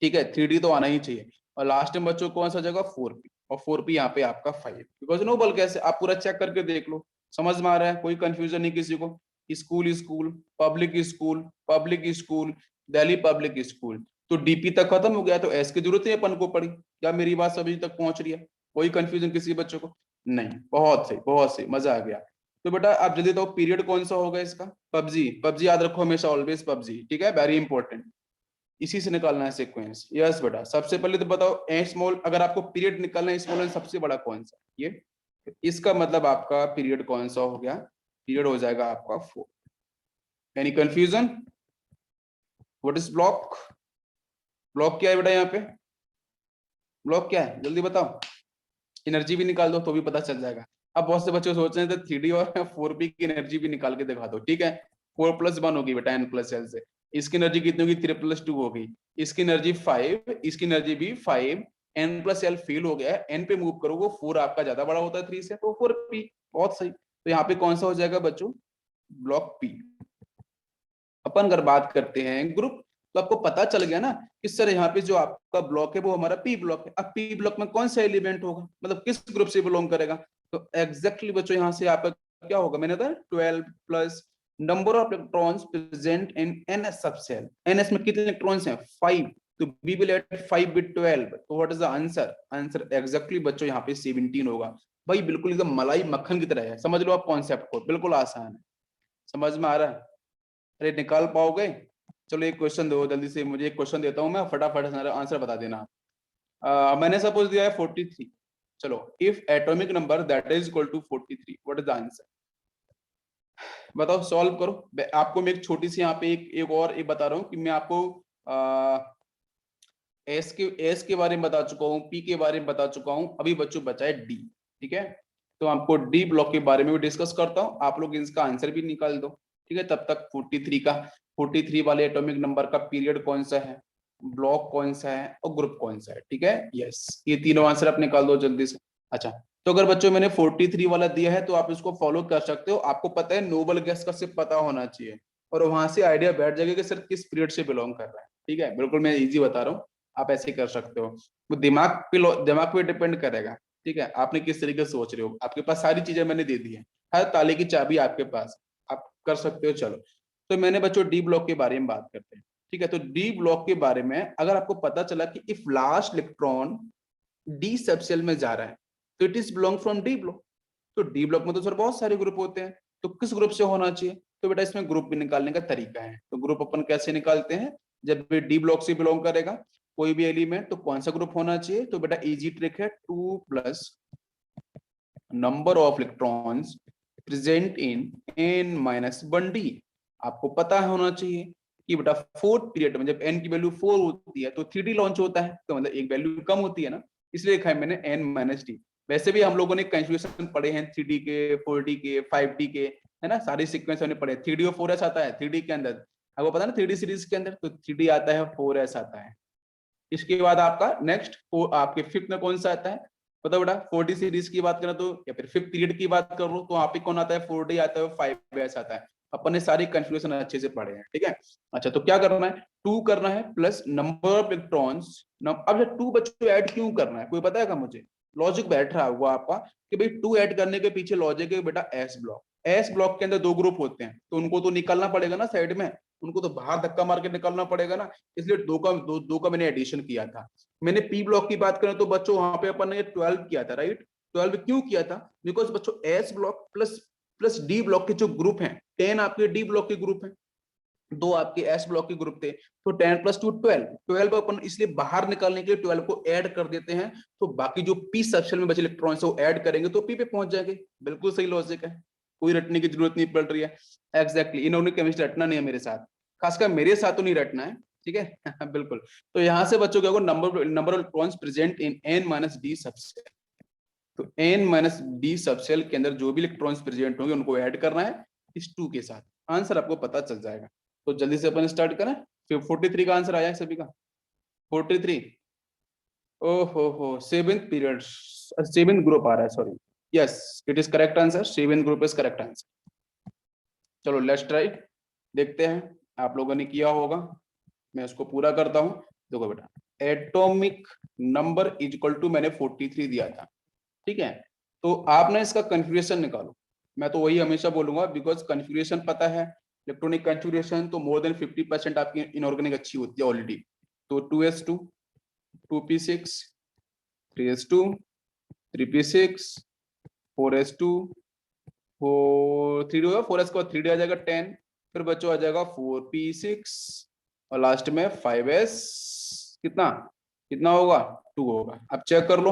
ठीक है, 3D तो आना ही चाहिए। और लास्ट में बच्चों कौन सा जगह 4P, और 4P यहाँ पे आपका 5, बिकॉज नो बल कैसे आप पूरा चेक करके देख लो, समझ में आ रहा है, कोई कंफ्यूजन नहीं किसी को। School school, public school, public school, Delhi public school, तो डीपी तक खत्म हो गया, तो एस की जरूरत है अपन को पड़ी। क्या मेरी बात सभी तक पहुंच रही है? कोई कंफ्यूजन किसी बच्चों को नहीं? बहुत सही, बहुत सही, मजा आ गया। तो बेटा आप जल्दी बताओ पीरियड कौन सा होगा इसका? पबजी, पबजी याद रखो हमेशा, ऑलवेज पबजी, ठीक है, वेरी इंपॉर्टेंट। इसी से निकालना है सीक्वेंस। यस बेटा, सबसे पहले तो बताओ ए स्मॉल, अगर आपको पीरियड निकालना है स्मॉल एन सबसे बड़ा कौन सा, ये तो इसका मतलब आपका पीरियड कौन सा हो गया? पीरियड हो जाएगा आपका 4। Any confusion? What is block? Block क्या है बेटा यहाँ पे? ब्लॉक क्या है जल्दी बताओ। एनर्जी भी निकाल दो तो भी पता चल जाएगा। अब बहुत से बच्चे सोच रहे हैं तो 3D और 4P की एनर्जी भी निकाल के दिखा दो, ठीक है। 4+1 होगी बेटा n+l से। इसकी एनर्जी कितनी होगी? 3+2 होगी। इसकी एनर्जी 5, इसकी एनर्जी भी 5। n+l फेल हो गया है, n पे मूव करोगे 4 आपका ज्यादा बड़ा होता है 3 से, तो 4P। बहुत सही, तो यहाँ पे कौन सा हो जाएगा बच्चों? Block P। अपन अगर बात करते हैं ग्रुप, तो आपको पता चल गया ना कि सर यहाँ पे जो आपका ब्लॉक है वो हमारा पी ब्लॉक है। अब पी ब्लॉक में कौन सा एलिमेंट होगा, मतलब किस ग्रुप से बिलोंग करेगा? तो एग्जैक्टली बच्चों यहाँ से आपका क्या होगा, मैंने बताया 12 plus number of electrons present in NS subshell. NS में कितने इलेक्ट्रॉन्स हैं? 5। तो बी विल एट 5 विद 12, तो what is the answer? Answer exactly बच्चों यहाँ पे 17 होगा। भाई बिल्कुल एकदम मलाई मक्खन की तरह है, समझ लो आप कॉन्सेप्ट को, बिल्कुल आसान है। समझ में आ रहा है? अरे निकाल पाओगे? चलो एक क्वेश्चन दो जल्दी से, मुझे एक क्वेश्चन देता हूं मैं, फटाफट आंसर बता देना। मैंने सपोज दिया है 43। चलो, if atomic number that is equal to 43, what is the answer? बताओ, सॉल्व करो। आपको मैं एक छोटी सी यहाँ पे एक और एक बता रहा हूँ कि मैं आपको एस के बारे में बता चुका हूँ, पी के बारे में बता चुका हूँ, अभी बच्चों बचा है डी। ठीक है, तो आपको डी ब्लॉक के बारे में भी डिस्कस करता हूँ, आप लोग इसका आंसर भी निकाल दो। ठीक है, तब तक 43 वाले एटॉमिक नंबर का पीरियड कौन सा है, ब्लॉक कौन सा है और ग्रुप कौन सा है। ठीक है, यस, ये तीनों आंसर आप निकाल दो जल्दी से। अच्छा, तो अगर बच्चों मैंने 43 वाला दिया है तो आप इसको फॉलो कर सकते हो। आपको पता है नोबल गैस का सिर्फ पता होना चाहिए, और वहां से आइडिया बैठ जाएगा कि सर किस पीरियड से बिलोंग कर रहा है। ठीक है, बिल्कुल मैं इजी बता रहा हूँ, आप ऐसे कर सकते हो। वो दिमाग पे डिपेंड करेगा। ठीक है, आपने किस तरीके से सोच रहे हो, आपके पास सारी चीजें मैंने दे दी है, हर ताले की चाबी आपके पास, आप कर सकते हो। चलो, तो मैंने बच्चों डी ब्लॉक के बारे में बात करते हैं। ठीक है, तो डी ब्लॉक के बारे में अगर आपको पता चला कि if last electron D subshell में जा रहा है तो it is belong from D block. तो डी ब्लॉक में तो सर बहुत सारे ग्रुप होते हैं, तो किस ग्रुप से होना चाहिए? तो बेटा इसमें ग्रुप भी निकालने का तरीका है। तो ग्रुप अपन कैसे निकालते हैं, जब भी डी ब्लॉक से बिलोंग करेगा कोई भी एलिमेंट, तो कौन सा ग्रुप होना चाहिए? तो बेटा इजी ट्रिक है, 2 plus number of electrons present in n-1d। आपको पता होना चाहिए कि बेटा फोर्थ पीरियड में जब n की वैल्यू 4 होती है तो 3d लॉन्च होता है, तो मतलब एक वैल्यू कम होती है ना, इसलिए लिखा है मैंने n-d। वैसे भी हम लोगों ने कैलकुलेशन पढ़े हैं 3d के, 4d के, 5d के, है ना, सारी सीक्वेंस हमने पढ़े। 3d और 4s आता है 3d के अंदर, आपको पता है ना 3d सीरीज के अंदर, तो 3d आता है, 4s आता है। इसके बाद आपका नेक्स्ट आपके फिफ्थ में कौन सा आता है? बताओ बेटा, 4D सीरीज की बात करें तो, या फिर फिफ्थ पीरियड की बात करो तो वहां पे कौन आता है? 4D आता है, 5s आता है। अपन ने सारी कंफ्यूजन अच्छे से पढ़े हैं। ठीक है, अच्छा, तो क्या करना है? 2 करना है प्लस नंबर ऑफ इलेक्ट्रॉन्स। अब ये 2 बच्चों ऐड क्यों करना है, कोई बताएगा मुझे? लॉजिक बैठ रहा हुआ आपका कि भाई 2 ऐड करने के पीछे लॉजिक है बेटा, एस ब्लॉक। एस ब्लॉक के अंदर 2 ग्रुप होते हैं, तो उनको तो निकालना पड़ेगा ना साइड में, उनको तो बाहर धक्का मार के निकालना पड़ेगा ना, इसलिए दो का मैंने एडिशन किया था। मैंने पी ब्लॉक की बात करें तो बच्चों वहां पे अपन ने 12 किया था, राइट? 12 क्यों किया था? बिकॉज बच्चों S block plus plus D block के जो ग्रुप हैं, 10 आपके डी ब्लॉक के ग्रुप हैं, 2 आपके एस ब्लॉक के ग्रुप थे, तो 10 + 2 12। 12 अपन इसलिए बाहर निकालने के लिए 12 को ऐड कर देते हैं, तो बाकी जो पी सेक्शन में बचे इलेक्ट्रॉन्स वो ऐड करेंगे तो पी पे पहुंच जाएंगे। बिल्कुल सही लॉजिक है, कोई रटने की जरूरत नहीं पड़ रही है। एग्जैक्टली, इन्होंने केमिस्ट्री रटना नहीं है मेरे साथ, खासकर मेरे साथ तो नहीं रटना है। ठीक है बिल्कुल। तो यहाँ से बच्चों क्या होगा, number of electrons present in n-d subshell. तो n-d सबसेल के अंदर जो भी इलेक्ट्रॉन्स प्रेजेंट होंगे उनको ऐड करना है इस 2 के साथ, आंसर आपको पता चल जाएगा। तो जल्दी से अपन स्टार्ट करें। फिर 43 का आंसर आया है सभी का? 43, ओहो 7th पीरियड, 7th ग्रुप आ रहा है, sorry. Yes, it is correct answer, 7th group is correct answer. चलो लेट्स ट्राई, देखते हैं आप लोगों ने किया होगा, मैं उसको पूरा करता हूं। देखो बेटा, atomic number is equal to मैंने 43 दिया था, ठीक है। तो आप ना इसका कन्फिग्रेशन निकालो। मैं तो वही हमेशा बोलूंगा, बिकॉज कन्फिग्रेशन पता है, इलेक्ट्रॉनिक कन्फिग्रेशन तो मोर देन 50% आपकी इनऑर्गेनिक अच्छी होती है ऑलरेडी। तो 2s2, 2p6, 3s2, 3p6, 4s2, 3d होगा, 4s के बाद 3d आ जाएगा 10, फिर बच्चों आ जाएगा 4p6 और लास्ट में 5s, कितना कितना होगा 2 होगा। अब चेक कर लो।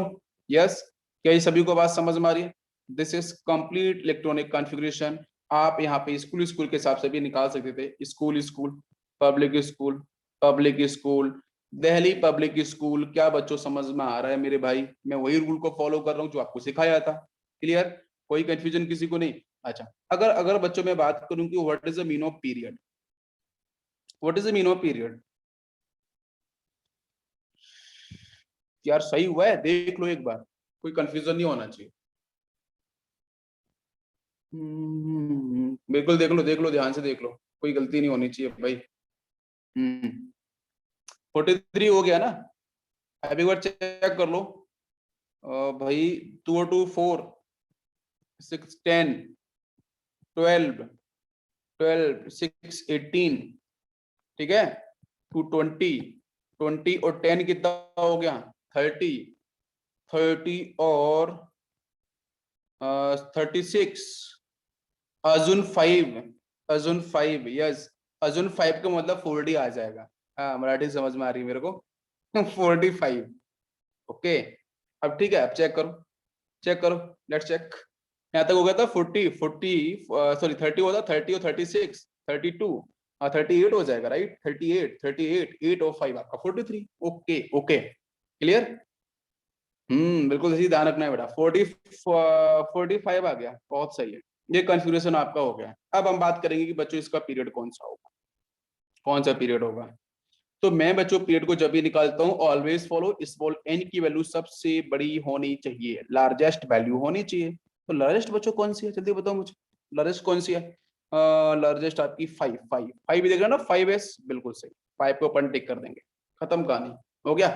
यस, क्या ये सभी को बात समझ में आ रही है? This is complete electronic configuration. आप यहाँ पे स्कूल स्कूल के हिसाब से भी निकाल सकते थे, school school, public school, public school, Delhi public school. क्या बच्चों समझ में आ रहा है मेरे भाई? मैं वही रूल को फॉलो कर रहा हूँ जो आपको सिखाया था। क्लियर? कोई कंफ्यूजन किसी को नहीं? अच्छा, अगर अगर बच्चों में बात करूं कि what is the mean of period, what is the mean of period? यार सही हुआ है, देख लो एक बार, कोई कंफ्यूजन नहीं होना चाहिए। बिल्कुल देख लो ध्यान से देख लो, कोई गलती नहीं होनी चाहिए भाई। 43 हो गया ना? अब एक बार चेक कर लो। भाई 2 और 2 4, 6 10, 12, 6 18, ठीक है। 2 20, 20 और 10 कितना हो गया? 30, 30 और 36, अजून 5, अजून 5, यस, अजून 5 का मतलब 40 आ जाएगा। हाँ, मराठी समझ में आ रही है मेरे को। 45। ओके, अब ठीक है, अब चेक करो, चेक करो, लेट्स चेक। यहाँ तक हो गया था 40 सॉरी 30 होता, 30 और 36, 32 और 38 हो जाएगा, राइट? 38, 38, 8 और 5 आपका 43। Okay okay, clear? बिल्कुल सही, ध्यान रखना है बेटा। 45 आ गया, बहुत सही है। ये कन्फ्यूजन आपका हो गया। अब हम बात करेंगे कि बच्चों इसका पीरियड कौन सा होगा, कौन सा पीरियड होगा। तो मैं बच्चों पीरियड को जब भी निकालता हूँ, ऑलवेज फॉलो स्मॉल एन की वैल्यू सबसे बड़ी होनी चाहिए, लार्जेस्ट वैल्यू होनी चाहिए। तो लार्जेस्ट बच्चों कौन सी है, जल्दी बताओ मुझे, लार्जेस्ट कौन सी है? लार्जेस्ट आपकी 5, 5, 5 देख रहे हो ना, 5s, बिल्कुल सही। 5 को अपन टिक कर देंगे, खत्म कहानी, हो गया।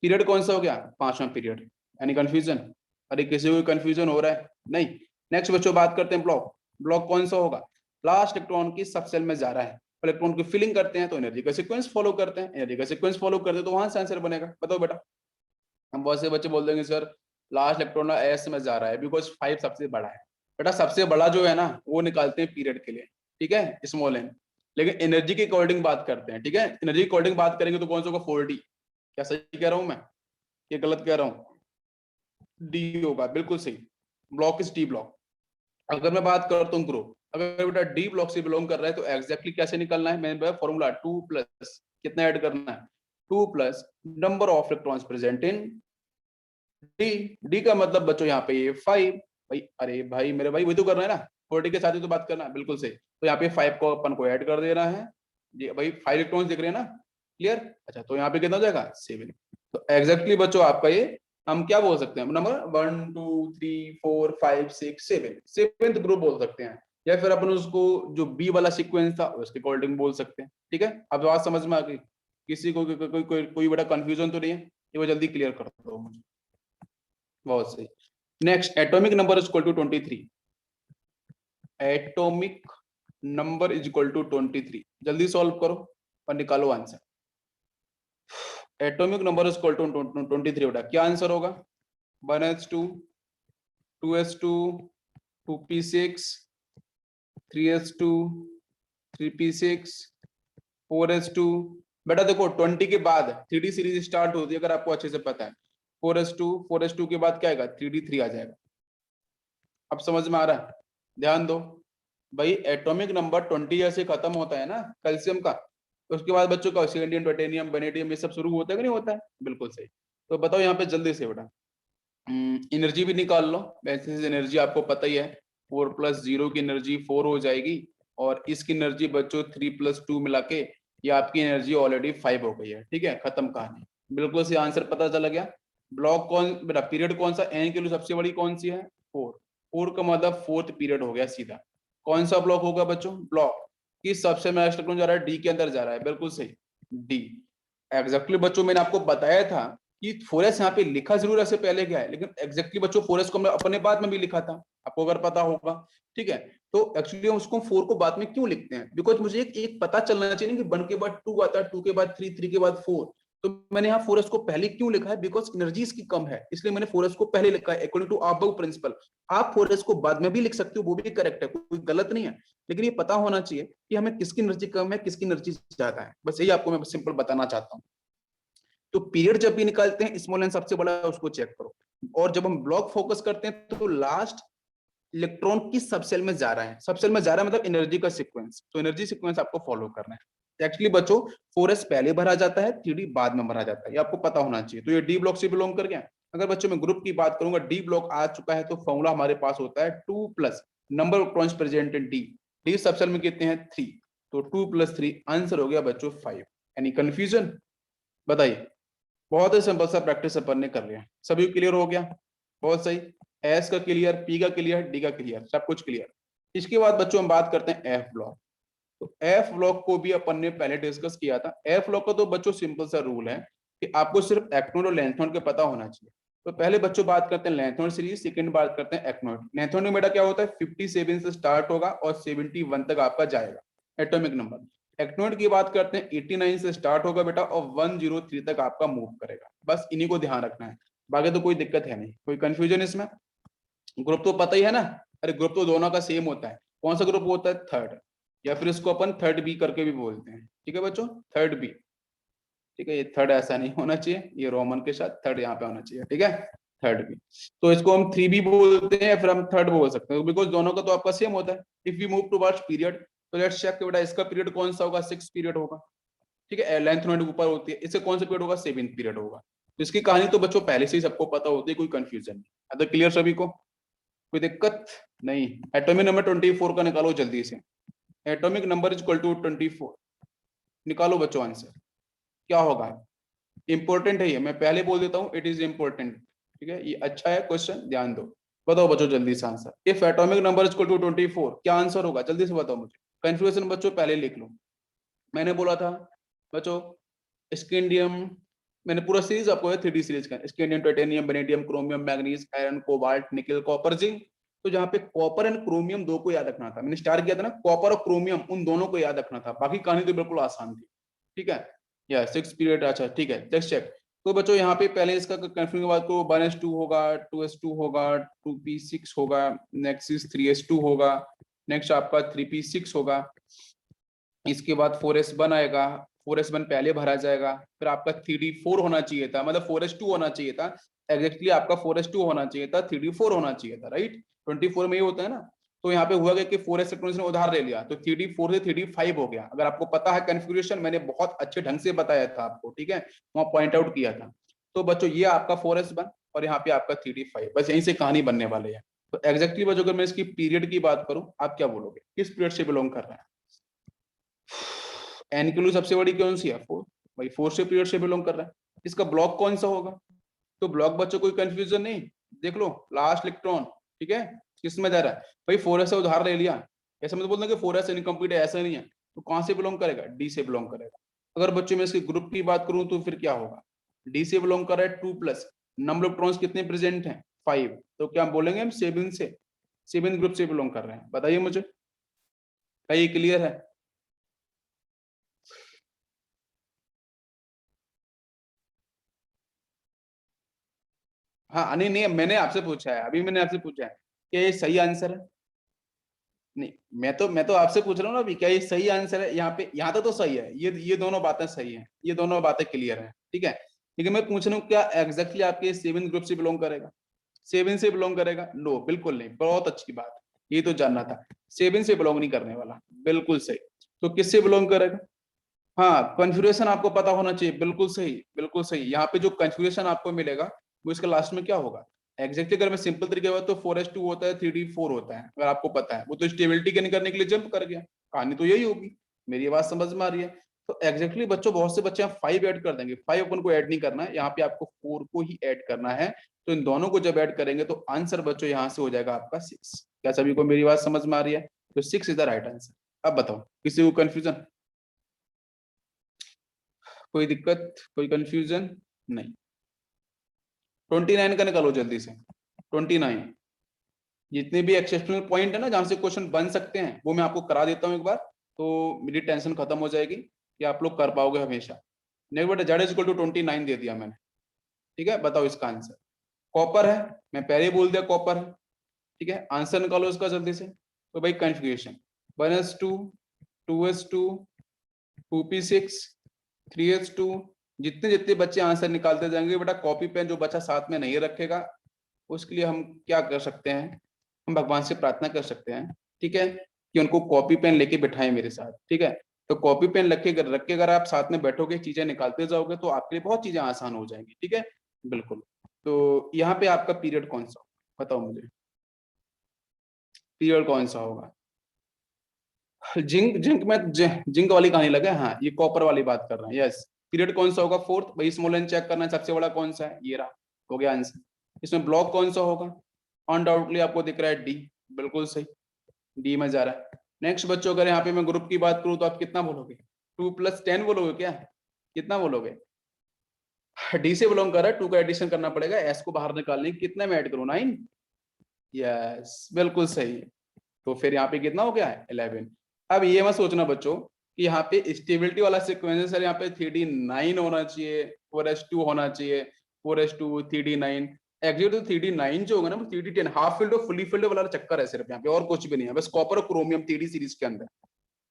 पीरियड कौन सा हो गया? 5वां पीरियड। Any confusion? अरे किसी को कंफ्यूजन हो रहा है? नहीं। नेक्स्ट बच्चों बात करते हैं ब्लॉक। ब्लॉक कौन सा होगा? लास्ट इलेक्ट्रॉन की सब सेल में जा रहा है, इलेक्ट्रॉन की फिलिंग करते हैं तो एनर्जी का सीक्वेंस फॉलो करते हैं, एनर्जी का सीक्वेंस फॉलो करते हैं तो वहां से आंसर बनेगा। बताओ बेटा। हम बहुत से बच्चे बोल देंगे सर लास्ट इलेक्ट्रॉन एस में जा रहा है, बिकॉज 5 सबसे बड़ा है। बेटा सबसे बड़ा जो है ना वो निकालते हैं पीरियड के लिए, ठीक है, स्मॉल एन। लेकिन एनर्जी के अकॉर्डिंग बात करते हैं, ठीक है, एनर्जी के अकॉर्डिंग बात करेंगे तो कौन सा होगा? 4D। क्या सही कह रहा हूं मैं, ये गलत कह रहा हूँ? डी होगा, बिल्कुल सही। Block is D block. अगर मैं बात करता हूँ ग्रुप, अगर बेटा डी ब्लॉक से बिलोंग कर रहा है तो एग्जैक्टली कैसे निकलना है? मैंने फॉर्मूला 2 प्लस कितना ऐड करना है? 2 plus number of electrons present in D. D का मतलब बच्चों यहाँ पे ये 5। भाई अरे भाई मेरे भाई वही तो करना है ना, 40 के साथ ही तो बात करना है, बिल्कुल सही। तो यहाँ पे 5 को अपन को ऐड कर देना है जी भाई, 5 इलेक्ट्रॉन्स दिख रहे हैं ना, क्लियर? अच्छा, तो यहाँ पे कितना हो जाएगा? 7। तो एग्जैक्टली बच्चों आपका ये, हम क्या बोल सकते हैं, नंबर 1 2 3 4 5 6 7, सेवेंथ ग्रुप बोल सकते हैं। या फिर अपन उसको जो बी वाला सीक्वेंस था उसके अकॉर्डिंग बोल सकते हैं, ठीक है। अब बात समझ में आ गई? किसी को कोई बड़ा कंफ्यूजन तो नहीं है? ये वो जल्दी क्लियर कर दो मुझे। बहुत सही। Next, atomic number is equal to 23। Atomic number is equal to 23, जल्दी सॉल्व करो और निकालो answer. Atomic number is equal to 23 बेटा, क्या आंसर होगा? 1s2, 2s2, 2p6, 3s2, 3p6, 4s2। बेटा देखो 20 के बाद 3d सीरीज स्टार्ट होती है, अगर आपको अच्छे से पता है। 4s2, 4s2 के बाद क्या आएगा? 3d3 आ जाएगा। अब समझ में आ रहा है? ध्यान दो भाई, एटॉमिक नंबर 20 जैसे खत्म होता है ना कैल्शियम का, उसके बाद बच्चों का ऑक्सीडेंटियम, टाइटेनियम, वेनेडियम, ये सब शुरू होता है कि नहीं होता है? बिल्कुल सही। तो बताओ यहाँ पे जल्दी से बेटा, एनर्जी भी निकाल लो। वैसे एनर्जी आपको पता ही है, 4 + 0 की एनर्जी 4 हो जाएगी, और इसकी एनर्जी बच्चों 3 + 2 मिला के ये आपकी एनर्जी ऑलरेडी 5 हो गई है, ठीक है, खत्म कहानी। बिल्कुल से आंसर पता चला गया। ब्लॉक कौन बेटा, पीरियड कौन सा एन के लिए सबसे बड़ी कौन सी है? 4। 4 का मतलब 4th पीरियड हो गया सीधा। कौन सा ब्लॉक होगा बच्चों? ब्लॉक किस सबसे लास्ट इलेक्ट्रॉन जा रहा है? डी के अंदर जा रहा है, बिल्कुल सही, डी। एग्जैक्टली बच्चों मैंने आपको बताया था कि 4s यहाँ पे लिखा जरूर ऐसे पहले गया है, लेकिन एग्जैक्टली बच्चों 4s को हमने अपने बाद में भी लिखा था, आपको अगर पता होगा। ठीक है, तो एक्चुअली हम उसको 4 को बाद में क्यों लिखते हैं, बिकॉज मुझे एक पता चलना चाहिए ना कि 1 के बाद 2 आता है, 2 के बाद 3, 3 के बाद 4। तो मैंने यहाँ 4s को पहले क्यों लिखा है, बिकॉज एनर्जी इसकी कम है, इसलिए मैंने 4s को पहले लिखा है अकॉर्डिंग टू अबव प्रिंसिपल। आप 4s को बाद में भी लिख सकते हो, वो भी करेक्ट है, कोई गलत नहीं है, लेकिन ये पता होना चाहिए कि हमें किसकी एनर्जी कम है, किसकी एनर्जी ज्यादा है, बस यही आपको मैं सिंपल बताना चाहता हूँ। तो पीरियड जब भी निकालते हैं, स्मॉल एन सबसे बड़ा है उसको चेक करो, और जब हम ब्लॉक फोकस करते हैं तो लास्ट इलेक्ट्रॉन किस सबसेल में जा रहा है, सबसेल में जा रहा है मतलब एनर्जी का सीक्वेंस, तो एनर्जी सीक्वेंस आपको फॉलो करना है। एक्चुअली बच्चों 4s पहले भरा जाता है, 3d बाद में भरा जाता है, ये आपको पता होना चाहिए। तो ये डी ब्लॉक से बिलोंग कर गया। अगर बच्चों मैं ग्रुप की बात करूंगा, डी ब्लॉक आ चुका है, तो फॉर्मूला हमारे पास होता है 2 plus number of electrons present in D, D subshell में कितने हैं 3, तो 2 + 3 आंसर हो गया बच्चों 5। एनी कंफ्यूजन बताइए। बहुत ही सिंपल सा प्रैक्टिस अपन ने कर लिया, सभी क्लियर हो गया, बहुत सही। एस का क्लियर, पी का क्लियर, डी का क्लियर, सब कुछ क्लियर। इसके बाद बच्चों हम बात करते हैं एफ ब्लॉक। तो एफ ब्लॉक को भी अपन ने पहले डिस्कस किया था। एफ ब्लॉक का तो बच्चों सिंपल सा रूल है कि आपको सिर्फ एक्नोड और लेंथनोड के पता होना चाहिए। तो पहले बच्चों बात करते हैं लेंथनोड सीरीज, सेकंड बात करते हैं एक्नोड। लेंथनोड में बेटा क्या होता है, 57 से स्टार्ट होगा और 71 तक आपका जाएगा एटॉमिक नंबर। एक्नोड की बात करते हैं 89 से स्टार्ट होगा बेटा और 103 तक आपका मूव करेगा, बस इन्हीं को ध्यान रखना है, बाकी तो कोई दिक्कत है नहीं, कोई कंफ्यूजन इसमें। ग्रुप तो पता ही है ना, अरे ग्रुप तो दोनों का सेम होता है। कौन सा ग्रुप होता है, थर्ड, या फिर इसको अपन थर्ड बी करके भी बोलते हैं। ठीक है बच्चों, थर्ड बी। ठीक है, ये थर्ड ऐसा नहीं होना चाहिए, ये रोमन के साथ थर्ड यहाँ पे होना चाहिए। ठीक है, थर्ड बी। तो इसको हम 3b बोलते हैं या फिर हम थर्ड बोल सकते हैं, बिकॉज दोनों का तो आपका सेम होता है। If we move towards period, तो लेट्स चेक बेटा इसका पीरियड कौन सा होगा, 6 पीरियड होगा। ठीक है, लेंथ नोट ऊपर होती है, इससे कौन सा पीरियड होगा, 7th पीरियड होगा। तो इसकी कहानी तो बच्चों पहले से ही सबको पता होती है, कोई कंफ्यूजन नहीं। अगर क्लियर सभी को, कोई दिक्कत नहीं। एटॉमिक नंबर 24 का निकालो जल्दी से। Atomic number is equal to 24, निकालो बच्चों आंसर, क्या होगा। इंपॉर्टेंट है ये, मैं पहले बोल देता हूँ, इट इज इंपॉर्टेंट। ठीक है, ये अच्छा है क्वेश्चन, ध्यान दो। बताओ बच्चों जल्दी से answer, if atomic number is equal to 24 क्या आंसर होगा, जल्दी से बताओ मुझे। कंफ्यूजन बच्चों पहले लिख लो। मैंने बोला था बच्चों स्कैंडियम, मैंने पूरा सीरीज आपको है 3D सीरीज का, scandium, titanium, vanadium, chromium, manganese, iron, cobalt, निकल, कॉपर, जिंक। तो जहाँ पे कॉपर एंड क्रोमियम दो को याद रखना था, मैंने स्टार्ट किया था ना, कॉपर और क्रोमियम उन दोनों को याद रखना था, बाकी कहानी तो बिल्कुल आसान थी। ठीक है, या 6 पीरियड, अच्छा ठीक है, नेक्स्ट चेक। तो बच्चों यहाँ पे पहले इसका कंफ्यूजन के बाद को 1s2 होगा, 2s2 होगा, 2p6 होगा, नेक्स्ट 3s2 होगा, नेक्स्ट आपका 3p6 होगा, इसके बाद 4s1 आएगा, 4s1 पहले भरा जाएगा, फिर आपका 3d4 होना चाहिए था, मतलब 4s2 होना चाहिए था, एग्जैक्टली आपका 4s2 होना चाहिए था, 3d4 होना चाहिए था, राइट। 24 में ये होता है ना। तो यहाँ पे हुआ गया कि 4s इलेक्ट्रॉन्स ने उधार ले लिया, तो 3d4 से 3d5 हो गया। अगर आपको पता है कन्फिग्रेशन, मैंने बहुत अच्छे ढंग से बताया था आपको, ठीक है, वहां पॉइंट आउट किया था। तो बच्चों ये आपका 4s1 और यहाँ पे आपका 3d5, बस यहीं से कहानी बनने वाली है। तो एग्जैक्टली बच्चों अगर मैं इसकी पीरियड की बात करूं, आप क्या बोलोगे, किस पीरियड से बिलोंग कर रहा है। एन के लिए सबसे बड़ी कौन सी है, 4, भाई 4 से पीरियड से बिलोंग कर रहा है। इसका ब्लॉक कौन सा होगा, तो ब्लॉक बच्चों कोई कंफ्यूजन नहीं, देख लो लास्ट इलेक्ट्रॉन। ठीक है, किस में जा रहा है, भाई 4s से उधार ले लिया, ऐसा मतलब बोलना कि 4s इनकम्प्लीट है, ऐसा नहीं है। तो कहां से बिलोंग करेगा, डी से बिलोंग करेगा। अगर बच्चों में इसके ग्रुप की बात करूं तो फिर क्या होगा, डी से बिलोंग कर रहा है, 2 प्लस नंबर ऑफ इलेक्ट्रॉन्स कितने प्रेजेंट हैं 5, तो क्या बोलेंगे हम 7 से, 7 ग्रुप से बिलोंग कर रहे हैं। बताइए मुझे, क्या ये क्लियर है। हाँ नहीं नहीं, मैंने आपसे पूछा है, अभी मैंने आपसे पूछा है क्या ये सही आंसर है। नहीं, मैं तो आपसे पूछ रहा हूँ ना अभी, क्या ये सही आंसर है, यहाँ पे यहाँ तक तो सही है, ये दोनों बातें सही हैं, ये दोनों बातें क्लियर हैं। ठीक है, लेकिन मैं पूछ रहा हूँ क्या एग्जैक्टली आपके 7 ग्रुप से बिलोंग करेगा, 7 से बिलोंग करेगा, नो बिल्कुल नहीं, बहुत अच्छी बात है, ये तो जानना था। 7 से बिलोंग नहीं करने वाला, बिल्कुल सही। तो किससे बिलोंग करेगा, हाँ कॉन्फ़िगरेशन आपको पता होना चाहिए, बिल्कुल सही बिल्कुल सही। यहाँ पे जो कॉन्फ़िगरेशन आपको मिलेगा वो इसका लास्ट में क्या होगा, एग्जैक्टली अगर मैं सिंपल तरीके में, तो 4s2 होता है, 3d4 होता है, अगर आपको पता है। वो तो स्टेबिलिटी के करने के लिए जंप कर गया, कहानी तो यही होगी। मेरी बात समझ में आ रही है। तो एग्जैक्टली बच्चों बहुत से बच्चे 5 ऐड कर देंगे, 5 अपन को ऐड नहीं करना है, यहाँ पे आपको 4 को ही ऐड करना है। तो इन दोनों को जब ऐड करेंगे तो आंसर बच्चों यहाँ से हो जाएगा आपका 6। क्या सभी को मेरी बात समझ में आ रही है, तो 6 इज द राइट आंसर। अब बताओ किसी को कंफ्यूजन, कोई दिक्कत, कोई कंफ्यूजन नहीं। 29 का निकालो जल्दी से। 29 जितने भी एक्सेप्शनल पॉइंट है ना जहां से क्वेश्चन बन सकते हैं वो मैं आपको करा देता हूँ एक बार, तो मेरी टेंशन खत्म हो जाएगी कि आप लोग कर पाओगे हमेशा। नेक्स्ट बेटा जेड इज इक्वल टू 29 दे दिया मैंने, ठीक है। बताओ इसका आंसर। कॉपर है, मैं पहले ही बोल दिया कॉपर है, ठीक है। आंसर निकालो इसका जल्दी से। तो भाई configuration 1s2 2s2 2p6 3s2, जितने जितने बच्चे आंसर निकालते जाएंगे बेटा, कॉपी पेन जो बच्चा साथ में नहीं रखेगा उसके लिए हम क्या कर सकते हैं, हम भगवान से प्रार्थना कर सकते हैं, ठीक है, कि उनको कॉपी पेन लेके बिठाएं मेरे साथ, ठीक है। तो कॉपी पेन रख के अगर आप साथ में बैठोगे चीजें निकालते जाओगे तो आपके लिए बहुत चीजें आसान हो जाएंगी, ठीक है। बिल्कुल। तो यहाँ पे आपका पीरियड कौन सा, बताओ मुझे पीरियड कौन सा होगा। जिंक जिंक में जिंक वाली कहानी लगे, हाँ ये कॉपर वाली बात कर रहे हैं, यस। पीरियड कौन सा होगा, फोर्थ। भाई स्मॉल एन चेक करना है, सबसे बड़ा कौन सा है, ये रहा, हो गया आंसर। इसमें ब्लॉक कौन सा होगा, अनडाउटली आपको दिख रहा है डी, बिल्कुल सही, डी में जा रहा है। नेक्स्ट बच्चों, अगर यहाँ पे मैं ग्रुप की बात करूं तो आप कितना बोलोगे, 2+10 बोलोगे क्या, कितना बोलोगे। डी से बिलोंग कर रहा है, 2 का एडिशन करना पड़ेगा, एस को बाहर निकालने कितने में ऐड करूं, 9, यस बिल्कुल सही। तो फिर यहाँ पे कितना हो गया है 11। अब ये मत सोचना बच्चों कि यहाँ पे स्टेबिलिटी वाला सीक्वेंस है सर, यहाँ पे 3D9 होना चाहिए, 4s2 होना चाहिए, 4s2 3D9, एग्जैक्ट तो 3D9 जो होगा ना वो 3D10 हाफ फिल्ड और फुली फिल्ड वाला चक्कर है सिर्फ, यहाँ पे और कुछ भी नहीं है, बस कॉपर और क्रोमियम 3D सीरीज के अंदर,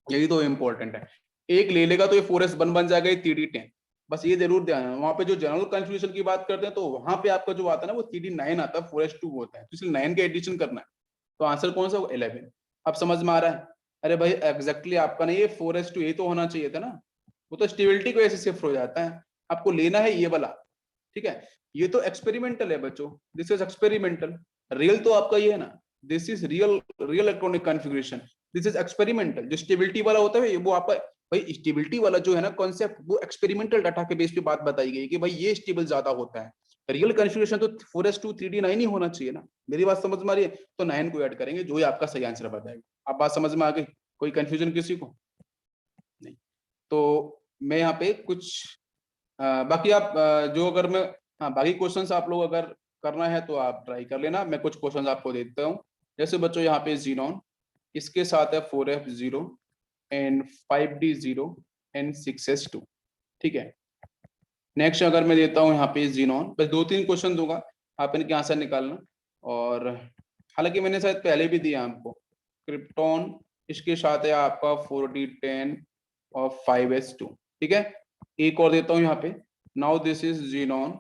यही तो इम्पोर्टेंट है। एक ले लेगा तो ये 4s1 बन जाएगा, ये 3D10, बस ये जरूर ध्यान है। वहां पे जो जनरल कन्फ्यूजन की बात करते हैं तो वहां पे आपका जो आता है ना वो 3D9 आता है, 4s2 होता है, तो इसलिए 9 का एडिशन करना है। तो आंसर कौन सा होगा, 11। अब समझ में आ रहा है। अरे भाई एग्जैक्टली आपका नहीं, ये 4s2 ये तो होना चाहिए था ना, वो तो स्टेबिलिटी की वजह से शिफ्ट हो जाता है। आपको लेना है ये वाला, ठीक है। ये तो एक्सपेरिमेंटल है बच्चों, दिस इज एक्सपेरिमेंटल। रियल तो आपका ये है ना, this is real, real electronic configuration, this is experimental. जो स्टेबिलिटी वाला होता है वो आपका, भाई स्टेबिलिटी वाला जो है ना कॉन्सेप्ट, वो एक्सपेरिमेंटल डाटा के बेस पे बात बताई गई कि भाई ये स्टेबल ज्यादा होता है। रियल कॉन्फ़िगरेशन तो 4s2 3D9 ही होना चाहिए ना, मेरी बात समझ में आ रही है। तो 9 को ऐड करेंगे, जो ही आपका सही आंसर बताएगा। आप बात समझ में आ गई, कोई कंफ्यूजन किसी को नहीं। तो मैं यहाँ पे कुछ बाकी आप जो अगर मैं, हाँ बाकी क्वेश्चंस आप लोग अगर करना है तो आप ट्राई कर लेना, मैं कुछ क्वेश्चंस आपको देता हूँ। जैसे बच्चों यहाँ पे जीनोन, इसके साथ है 4f0 and 5d0 and 6s2, ठीक है। नेक्स्ट अगर मैं देता हूँ यहाँ पे जीनोन, बस 2-3 क्वेश्चन दूंगा, आप इनके आंसर निकालना। और हालांकि मैंने शायद पहले भी दिया आपको, क्रिप्टॉन, इसके साथ है आपका 4d10 और 5s2, ठीक है। एक और देता हूँ यहाँ पे, now this is xenon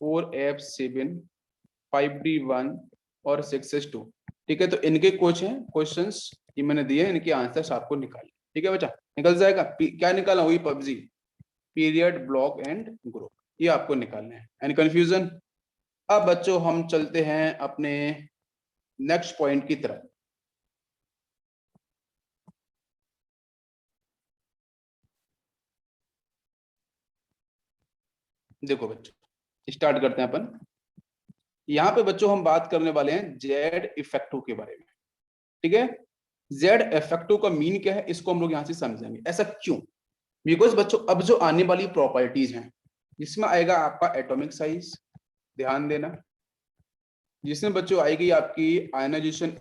4f7 5d1 और 6s2, ठीक है। तो इनके कुछ हैं क्वेश्चंस ये मैंने दिए, इनके आंसर्स आपको निकालिए, ठीक है बच्चा, निकल जाएगा। क्या निकाला, वही PUBG, period, block and group, ये आपको निकालना है। Any confusion. अब बच्चों हम चलते हैं अपने नेक्स्ट पॉइंट की तरफ। देखो बच्चों स्टार्ट करते हैं अपन। यहाँ पे बच्चों हम बात करने वाले हैं जेड इफेक्टिव के बारे में, ठीक है। जेड इफेक्टिव का मीन क्या है इसको हम लोग यहाँ से समझेंगे, ऐसा क्यों। बिकॉज बच्चों अब जो आने वाली प्रॉपर्टीज हैं जिसमें आएगा आपका एटॉमिक साइज, ध्यान देना, जिसमें बच्चों आएगी आपकी आयनाइजेशन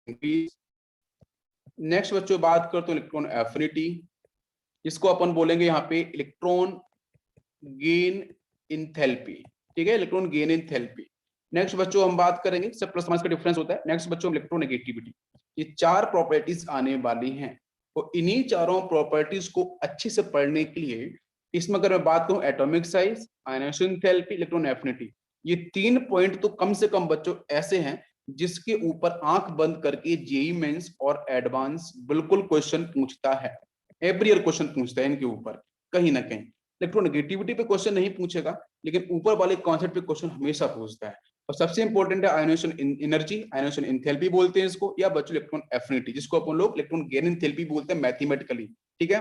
इंक्रीज। नेक्स्ट बच्चों बात करते हैं इलेक्ट्रॉन एफिनिटी, इसको अपन बोलेंगे यहाँ पे इलेक्ट्रॉन गेन इंथैल्पी, ठीक है, इलेक्ट्रॉन गेन इंथैल्पी। नेक्स्ट बच्चों हम बात करेंगे, सब प्लस माइनस का डिफरेंस होता है। नेक्स्ट बच्चों इलेक्ट्रोनेगेटिविटी, ये 4 प्रॉपर्टीज आने वाली हैं, तो इन्हीं चारों प्रॉपर्टीज को अच्छे से पढ़ने के लिए इसमें अगर मैं बात करूं atomic size, ionisation enthalpy, electron affinity, ये 3 पॉइंट तो कम से कम बच्चों ऐसे हैं जिसके ऊपर आंख बंद करके जेईई मेंस और एडवांस बिल्कुल क्वेश्चन पूछता है, एवरी ईयर क्वेश्चन पूछता है इनके ऊपर कहीं ना कहीं। इलेक्ट्रोनेगेटिविटी पे क्वेश्चन नहीं पूछेगा लेकिन ऊपर वाले कॉन्सेप्ट पे क्वेश्चन हमेशा पूछता है। और सबसे इंपॉर्टेंट है आयनाइजेशन एनर्जी, आयनाइजेशन एंथैल्पी बोलते हैं इसको, या बच्चों इलेक्ट्रॉन एफिनिटी जिसको अपन लोग इलेक्ट्रॉन गेन एंथैल्पी बोलते हैं मैथमेटिकली, ठीक है,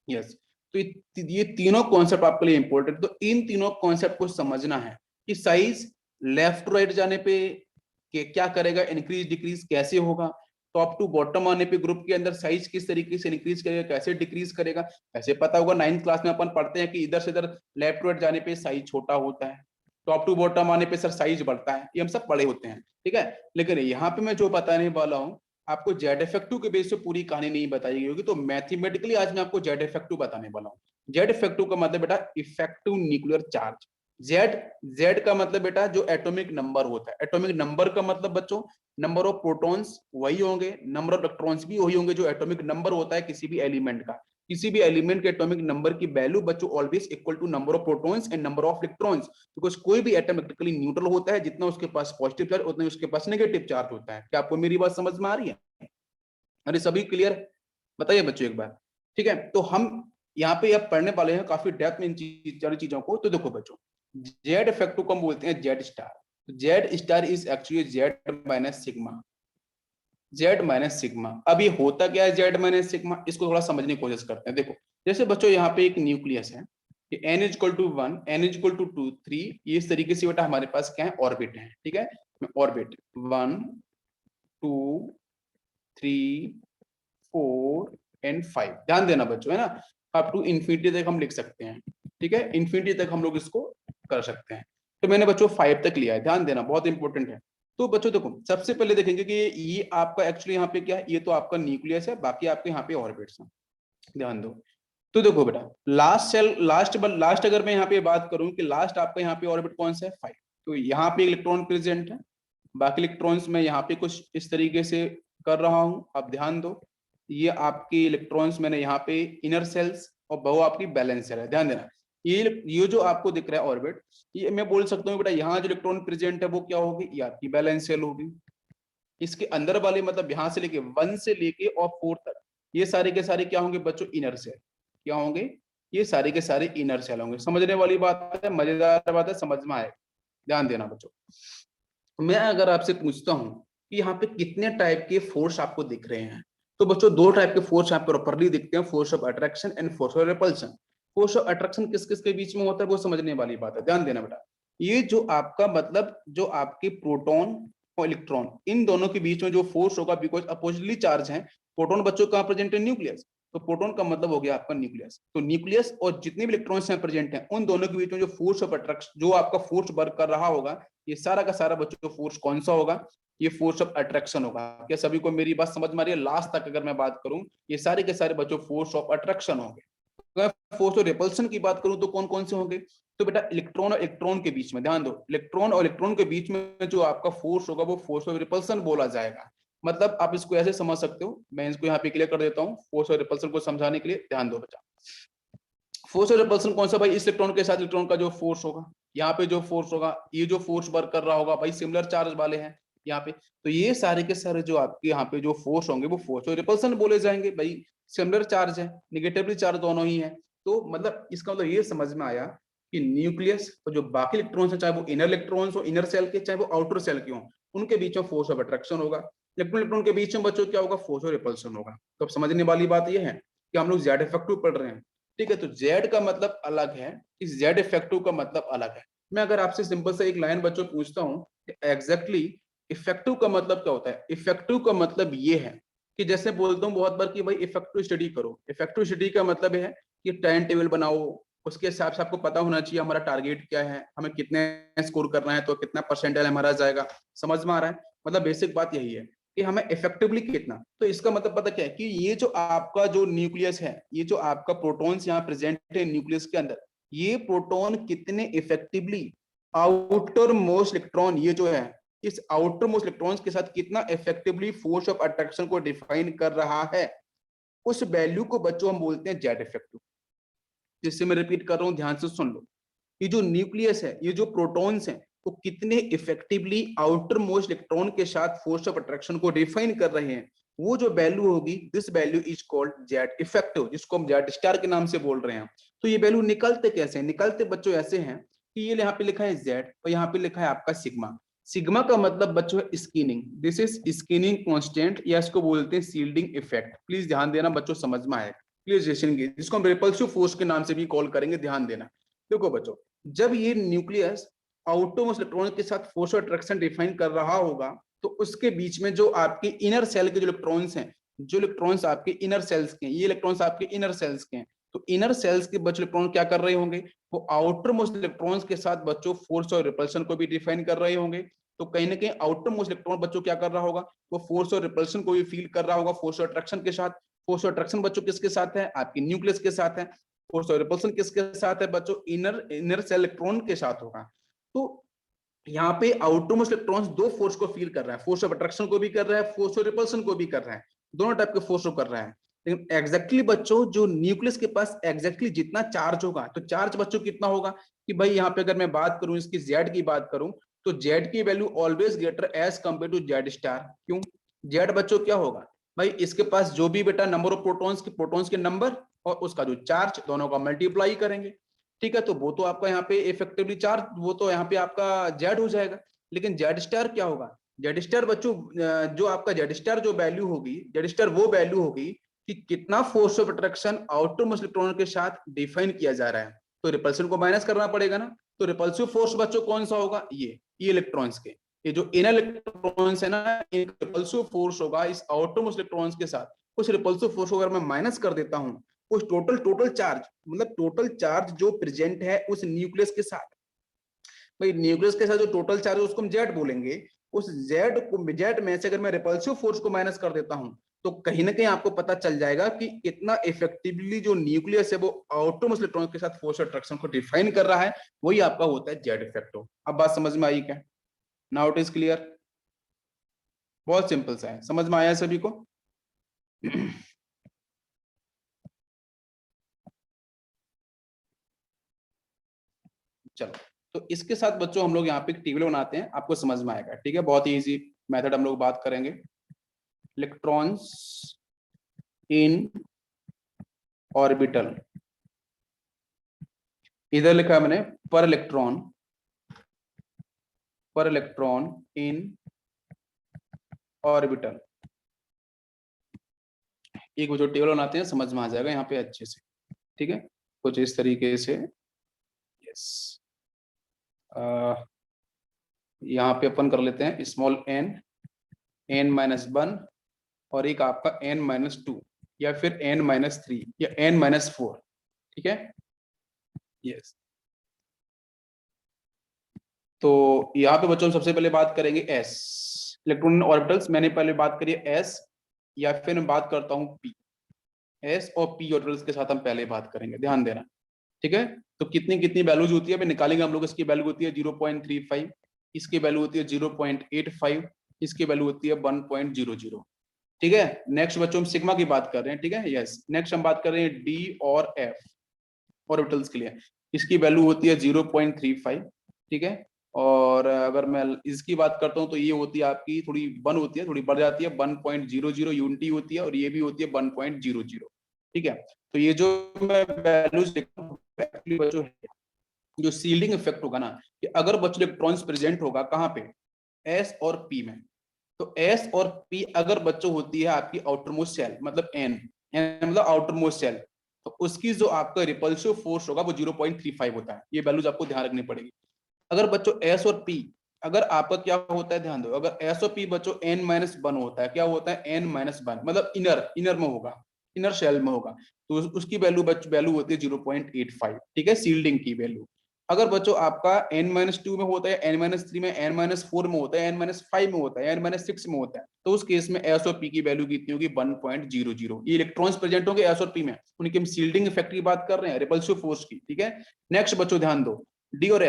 यस। तो ये तीनों कॉन्सेप्ट आपके लिए इंपॉर्टेंट, तो इन तीनों कॉन्सेप्ट को समझना है कि साइज लेफ्ट टू राइट जाने पे क्या करेगा, इंक्रीज डिक्रीज कैसे होगा, टॉप टू बॉटम आने पे ग्रुप के अंदर साइज किस तरीके से इंक्रीज करेगा, कैसे डिक्रीज करेगा। ऐसे पता होगा 9th क्लास में अपन पढ़ते हैं कि इधर से इधर लेफ्ट टू राइट जाने पे साइज छोटा होता है, टॉप टू बॉटम आने पे सर साइज बढ़ता है, ये हम सब पढ़े होते हैं, ठीक है। लेकिन यहाँ पे मैं जो बताने वाला हूँ आपको जेड इफेक्टिव के बेस पे पूरी कहानी नहीं बताई गई होगी, तो मैथमेटिकली आज मैं आपको जेड इफेक्टिव बताने वाला हूँ। जेड इफेक्टिव का मतलब बेटा effective nuclear charge. Z, Z का मतलब बेटा जो एटॉमिक नंबर होता है, एटॉमिक नंबर का मतलब बच्चों नंबर ऑफ प्रोटॉन्स वही होंगे, नंबर ऑफ इलेक्ट्रॉन्स भी वही होंगे जो एटॉमिक नंबर होता है किसी भी एलिमेंट का। किसी भी एलिमेंट के एटॉमिक नंबर की वैल्यू बच्चों always equal to number of protons and number of electrons, because कोई भी एटम इलेक्ट्रिकली न्यूट्रल होता है, जितना उसके पास पॉजिटिव चार्ज उतना उसके पास नेगेटिव चार्ज होता है। क्या आपको मेरी बात समझ में आ रही है? अरे सभी क्लियर? बताइए बच्चों एक बार, ठीक है। तो हम यहाँ पे अब पढ़ने वाले हैं काफी डेप्थ में इन सारी चीजों को। तो देखो बच्चों, जेड इफेक्ट को हम बोलते हैं Z star. Z star is actually Z minus sigma, Z minus sigma. अब ये होता क्या है जेड माइनस सिग्मा, इसको थोड़ा समझने की कोशिश करते हैं। देखो जैसे बच्चों यहाँ पे एक न्यूक्लियस है, n is equal to 1, n is equal to 2, 3, ये इस तरीके से बेटा हमारे पास क्या है ऑर्बिट है, ठीक है। ऑर्बिट 1 2 3 4 एंड 5, ध्यान देना बच्चों, है ना। अप टू इंफिनिटी तक हम लिख सकते हैं, ठीक है, इंफिनिटी तक हम लोग इसको कर सकते हैं। तो मैंने बच्चों 5 तक लिया है, ध्यान देना बहुत इंपॉर्टेंट है। तो बच्चों देखो सबसे पहले देखेंगे कि ये आपका एक्चुअली यहाँ पे क्या है, ये तो आपका न्यूक्लियस है, बाकी आपके यहाँ पे ऑर्बिट्स हैं, ध्यान दो। तो देखो बेटा लास्ट सेल लास्ट अगर मैं यहाँ पे बात करूं कि लास्ट आपका यहाँ पे ऑर्बिट कौन सा है 5, तो यहाँ पे इलेक्ट्रॉन प्रेजेंट है, बाकी इलेक्ट्रॉन्स में यहाँ पे कुछ इस तरीके से कर रहा हूं। अब ध्यान दो ये आपके इलेक्ट्रॉन्स मैंने यहाँ पे इनर सेल्स और वो आपकी बैलेंस सेल है, ध्यान देना। ये जो आपको दिख रहा है ऑर्बिट, ये मैं बोल सकता हूँ बेटा यहाँ जो इलेक्ट्रॉन प्रेजेंट है वो क्या होगी, ये आपकी बैलेंस सेल होगी। इसके अंदर वाले मतलब यहाँ से लेके 1 से लेके और 4 तक ये सारे के सारे क्या होंगे बच्चों, इनर सेल। क्या होंगे, ये सारे के सारे इनर सेल होंगे। समझने वाली बात है, मजेदार बात है, समझ में आएगा, ध्यान देना बच्चों। मैं अगर आपसे पूछता हूं कि यहाँ पे कितने टाइप के फोर्स आपको दिख रहे हैं, तो बच्चों 2 टाइप के फोर्स यहाँ प्रॉपरली दिखते हैं, force of attraction and force of repulsion. Force of attraction किस किस के बीच में होता है वो समझने वाली बात है, ध्यान देना बेटा। ये जो आपका मतलब जो आपके प्रोटॉन और इलेक्ट्रॉन इन दोनों के बीच में जो फोर्स होगा, बिकॉज अपोजिटली चार्ज है। प्रोटॉन बच्चों कहाँ प्रेजेंट है, न्यूक्लियस, तो प्रोटॉन का मतलब हो गया आपका न्यूक्लियस। तो न्यूक्लियस और जितने भी इलेक्ट्रॉन्स यहाँ प्रेजेंट हैं उन दोनों के बीच में जो फोर्स ऑफ अट्रैक्शन, जो आपका फोर्स वर्क कर रहा होगा, ये सारा का सारा बच्चों फोर्स कौन सा होगा, ये फोर्स ऑफ अट्रैक्शन होगा। क्या सभी को मेरी बात समझ में आ रही है? लास्ट तक अगर मैं बात करूं, ये सारे के सारे बच्चों फोर्स ऑफ अट्रैक्शन होंगे। अगर फोर्स ऑफ रिपल्शन की बात करूं तो कौन कौन से होंगे, तो बेटा इलेक्ट्रॉन और इलेक्ट्रॉन के बीच में, ध्यान दो, इलेक्ट्रॉन और इलेक्ट्रॉन के बीच में जो आपका फोर्स होगा वो फोर्स ऑफ रिपल्शन बोला जाएगा। मतलब आप इसको ऐसे समझ सकते हो, मैं इसको यहाँ पे क्लियर कर देता हूँ फोर्स और रिपल्शन को समझाने के लिए, ध्यान दो बच्चा। फोर्स और रिपल्शन कौन सा भाई, इस इलेक्ट्रॉन के साथ इलेक्ट्रॉन का जो फोर्स होगा, यहाँ पे जो फोर्स होगा, ये जो फोर्स वर्क कर रहा होगा भाई सिमिलर चार्ज वाले हैं यहाँ पे, तो ये सारे के सारे जो आपके यहाँ पे जो फोर्स होंगे वो फोर्स और रिपल्शन बोले जाएंगे भाई, सिमिलर चार्ज है, निगेटिवली चार्ज दोनों ही है। तो मतलब इसका मतलब ये समझ में आया कि न्यूक्लियस और जो बाकी इलेक्ट्रॉन्स है, चाहे वो इनर इलेक्ट्रॉन्स हो इनर सेल के, चाहे वो आउटर सेल के हो, उनके बीच में फोर्स ऑफ अट्रैक्शन होगा। इलेक्ट्रॉन इलेक्ट्रॉन के बीच में बच्चों क्या होगा, फोर्स और रिपल्शन होगा। तो अब समझने वाली बात ये है कि हम लोग जेड इफेक्टिव पढ़ रहे हैं, ठीक है। तो जेड का मतलब अलग है, इस जेड इफेक्टिव का मतलब अलग है। मैं अगर आपसे सिंपल से एक लाइन बच्चों पूछता हूँ एग्जैक्टली इफेक्टिव का मतलब क्या होता है, इफेक्टिव का मतलब ये है कि जैसे बोलता हूँ बहुत बार कि भाई इफेक्टिव स्टडी करो। इफेक्टिव स्टडी का मतलब है कि टाइम टेबल बनाओ, उसके हिसाब से आपको पता होना चाहिए हमारा टारगेट क्या है, हमें कितने स्कोर करना है, तो कितना परसेंटाइल हमारा जाएगा। समझ में आ रहा है? मतलब बेसिक बात यही है कि हमें इफेक्टिवली कितना, तो इसका मतलब पता क्या है कि ये जो आपका जो न्यूक्लियस है, ये जो आपका प्रोटॉन्स यहाँ प्रेजेंट है न्यूक्लियस के अंदर, ये प्रोटॉन कितने इफेक्टिवली आउटर मोस्ट इलेक्ट्रॉन, ये जो है इस आउटर मोस्ट इलेक्ट्रॉन्स के साथ कितना इफेक्टिवली फोर्स ऑफ अट्रैक्शन को डिफाइन कर रहा है, उस वैल्यू को बच्चों हम बोलते हैं जेड इफेक्टिव। जिससे मैं रिपीट कर रहा हूं, ध्यान से सुन लो। ये जो न्यूक्लियस है, ये जो प्रोटॉन्स हैं, वो कितने इफेक्टिवली आउटर मोस्ट इलेक्ट्रॉन के साथ फोर्स ऑफ अट्रैक्शन को डिफाइन कर रहे हैं, वो जो वैल्यू होगी, this value is called Z effective, जिसको हम जेड स्टार के नाम से बोल रहे हैं। तो ये वैल्यू निकलते कैसे हैं, निकलते बच्चों ऐसे हैं कि ये यहाँ पे लिखा है जेड और यहाँ पे लिखा है आपका सिग्मा। सिग्मा का मतलब बच्चों है skinning, this is skinning constant, या इसको बोलते हैं शील्डिंग इफेक्ट। प्लीज ध्यान देना बच्चों, समझ में आएगा, प्लीज जिसको हम रिपल्सिव फोर्स के नाम से भी कॉल करेंगे, ध्यान देना। देखो बच्चों, जब ये न्यूक्लियस आउटरमोस्ट इलेक्ट्रॉन के साथ फोर्स ऑफ अट्रैक्शन डिफाइन कर रहा होगा, तो उसके बीच में जो आपके इनर सेल के जो इलेक्ट्रॉन्स हैं, जो इलेक्ट्रॉन्स आपके इनर सेल्स के हैं, ये इलेक्ट्रॉन्स आपके इनर सेल्स के हैं, तो इनर सेल्स के बच्चों इलेक्ट्रॉन क्या कर रहे होंगे, वो आउटर मोस्ट इलेक्ट्रॉन्स के साथ बच्चों फोर्स और रिपल्शन को भी डिफाइन कर रहे होंगे। तो कहीं ना कहीं आउटर मोस्ट इलेक्ट्रॉन बच्चों क्या कर रहा होगा, वो फोर्स और रिपल्शन को भी फील कर रहा होगा, फोर्स और अट्रैक्शन के साथ। फोर्स और अट्रैक्शन बच्चों किसके साथ है, आपके न्यूक्लियस के साथ है। फोर्स और रिपल्शन किसके साथ है बच्चों, इनर इनर सेल इलेक्ट्रॉन के साथ होगा। तो यहाँ पे आउटर मोस्ट इलेक्ट्रॉन्स दो फोर्स को फील कर रहा है, फोर्स ऑफ अट्रैक्शन को भी कर रहा है, फोर्स ऑफ रिपल्शन को भी कर रहा है, दोनों टाइप के फोर्स को कर रहा है। लेकिन एग्जैक्टली बच्चों जो न्यूक्लियस के पास एग्जैक्टली जितना चार्ज होगा, तो चार्ज बच्चों कितना होगा कि भाई यहाँ पे अगर मैं बात करूं इसकी जेड की बात करूं, तो जेड की value always greater as compare to Z star. क्यों, जेड बच्चों क्या होगा भाई, इसके पास जो भी बेटा नंबर ऑफ प्रोटॉन्स के नंबर और उसका जो चार्ज, दोनों का मल्टीप्लाई करेंगे। ठीक है, तो वो तो आपका यहाँ पे इफेक्टिवली चार्ज, वो तो यहाँ पे आपका जेड हो जाएगा। लेकिन जेड स्टार क्या होगा, जेड स्टार बच्चों जो आपका जेड स्टार जो वैल्यू होगी, जेड स्टार वो वैल्यू होगी कि कितना force of attraction outer most electron के साथ डिफाइन किया जा रहा है। तो रिपल्शन को माइनस करना पड़ेगा ना, तो रिपल्सिव फोर्स बच्चों कौन सा होगा, ये इलेक्ट्रॉन्स के, ये जो इनर इलेक्ट्रॉन्स है ना, रिपल्सिव फोर्स होगा इस आउटर मोस्ट इलेक्ट्रॉन्स के साथ। उस रिपल्सिव फोर्स को अगर मैं माइनस कर देता हूं, उस टोटल चार्ज, मतलब टोटल चार्ज जो प्रेजेंट है उस न्यूक्लियस के साथ, भाई न्यूक्लियस के साथ जो टोटल चार्ज है उसको हम जेड बोलेंगे। उस जेड में से अगर मैं रिपल्सिव फोर्स को माइनस कर देता हूं, तो कहीं ना कहीं आपको पता चल जाएगा कि कितना इफेक्टिवली जो न्यूक्लियस है वो आउटर मोस्ट इलेक्ट्रॉन के साथ फोर्स अट्रैक्शन को डिफाइन कर रहा है। वही आपका होता है जेड इफेक्ट। अब बात समझ में आई क्या, नाउ इट इज क्लियर। बहुत सिंपल सा है, समझ में आया सभी को। चलो, तो इसके साथ बच्चों हम लोग यहाँ पे एक टेबल बनाते हैं, आपको समझ में आएगा। ठीक है, बहुत ही इजी मेथड हम लोग बात करेंगे। इलेक्ट्रॉन्स इन ऑर्बिटल, इधर लिखा है मैंने पर इलेक्ट्रॉन इन ऑर्बिटल। एक वो जो टेबल बनाते हैं समझ में आ जाएगा यहाँ पे अच्छे से। ठीक है, कुछ इस तरीके से। यस, यहाँ पे अपन कर लेते हैं स्मॉल n-1 और एक आपका n-2 या फिर n-3 या n-4। ठीक है, यस। तो यहाँ पे बच्चों सबसे पहले बात करेंगे एस, इलेक्ट्रॉन ऑर्बिटल्स। मैंने पहले बात करी एस, या फिर मैं बात करता हूँ पी। एस और पी ऑर्बिटल्स के साथ हम पहले बात करेंगे, ध्यान देना। ठीक है, तो कितनी कितनी वैल्यूज होती है अभी निकालेंगे हम लोग। इसकी वैल्यू होती है 0.35, इसकी वैल्यू होती है 0.85, इसकी वैल्यू होती है 1.00। ठीक है, नेक्स्ट बच्चों हम सिग्मा की बात कर रहे हैं। ठीक है, यस। नेक्स्ट हम बात कर रहे हैं डी और एफ ऑर्बिटल्स के लिए, इसकी वैल्यू होती है 0.35। ठीक है, और अगर मैं इसकी बात करता हूँ तो ये होती है आपकी थोड़ी 1 होती है, थोड़ी बढ़ जाती है, 1.00 यूनिटी होती है, और ये भी होती है 1.00। ठीक है, तो ये जो मैं वैल्यूज एक्चुअली बच्चों जो सील्डिंग इफेक्ट होगा ना, कि अगर बच्चों इलेक्ट्रॉन्स प्रेजेंट होगा कहाँ पे, एस और पी में, तो एस और पी अगर बच्चों होती है आपकी आउटरमोस्ट सेल, मतलब एन मतलब आउटरमोस्ट सेल, तो उसकी जो आपका रिपल्सिव फोर्स होगा वो 0.35 होता है। ये वैल्यूज आपको ध्यान रखनी पड़ेगी। अगर बच्चों एस और पी, अगर आपका क्या होता है ध्यान दो, अगर एस और पी बच्चों n-1 होता है, क्या होता है n-1, मतलब इनर में होगा, इनर शेल में होगा, तो उसकी वैल्यू होती है 0.85। ठीक है, सील्डिंग की वैल्यू। अगर बच्चों आपका n-2 में होता है, n-3 में, n-4 में होता है, n-5 में होता है, n-6 में होता है, तो उस केस में एस और पी की वैल्यू कितनी होगी, 1.00। ये इलेक्ट्रॉन्स प्रेजेंट होंगे एस और पी में, उनकी हम सील्डिंग इफेक्ट की बात कर रहे हैं, रिपल्सिव फोर्स की। ठीक है, नेक्स्ट बच्चों ध्यान दो, डी और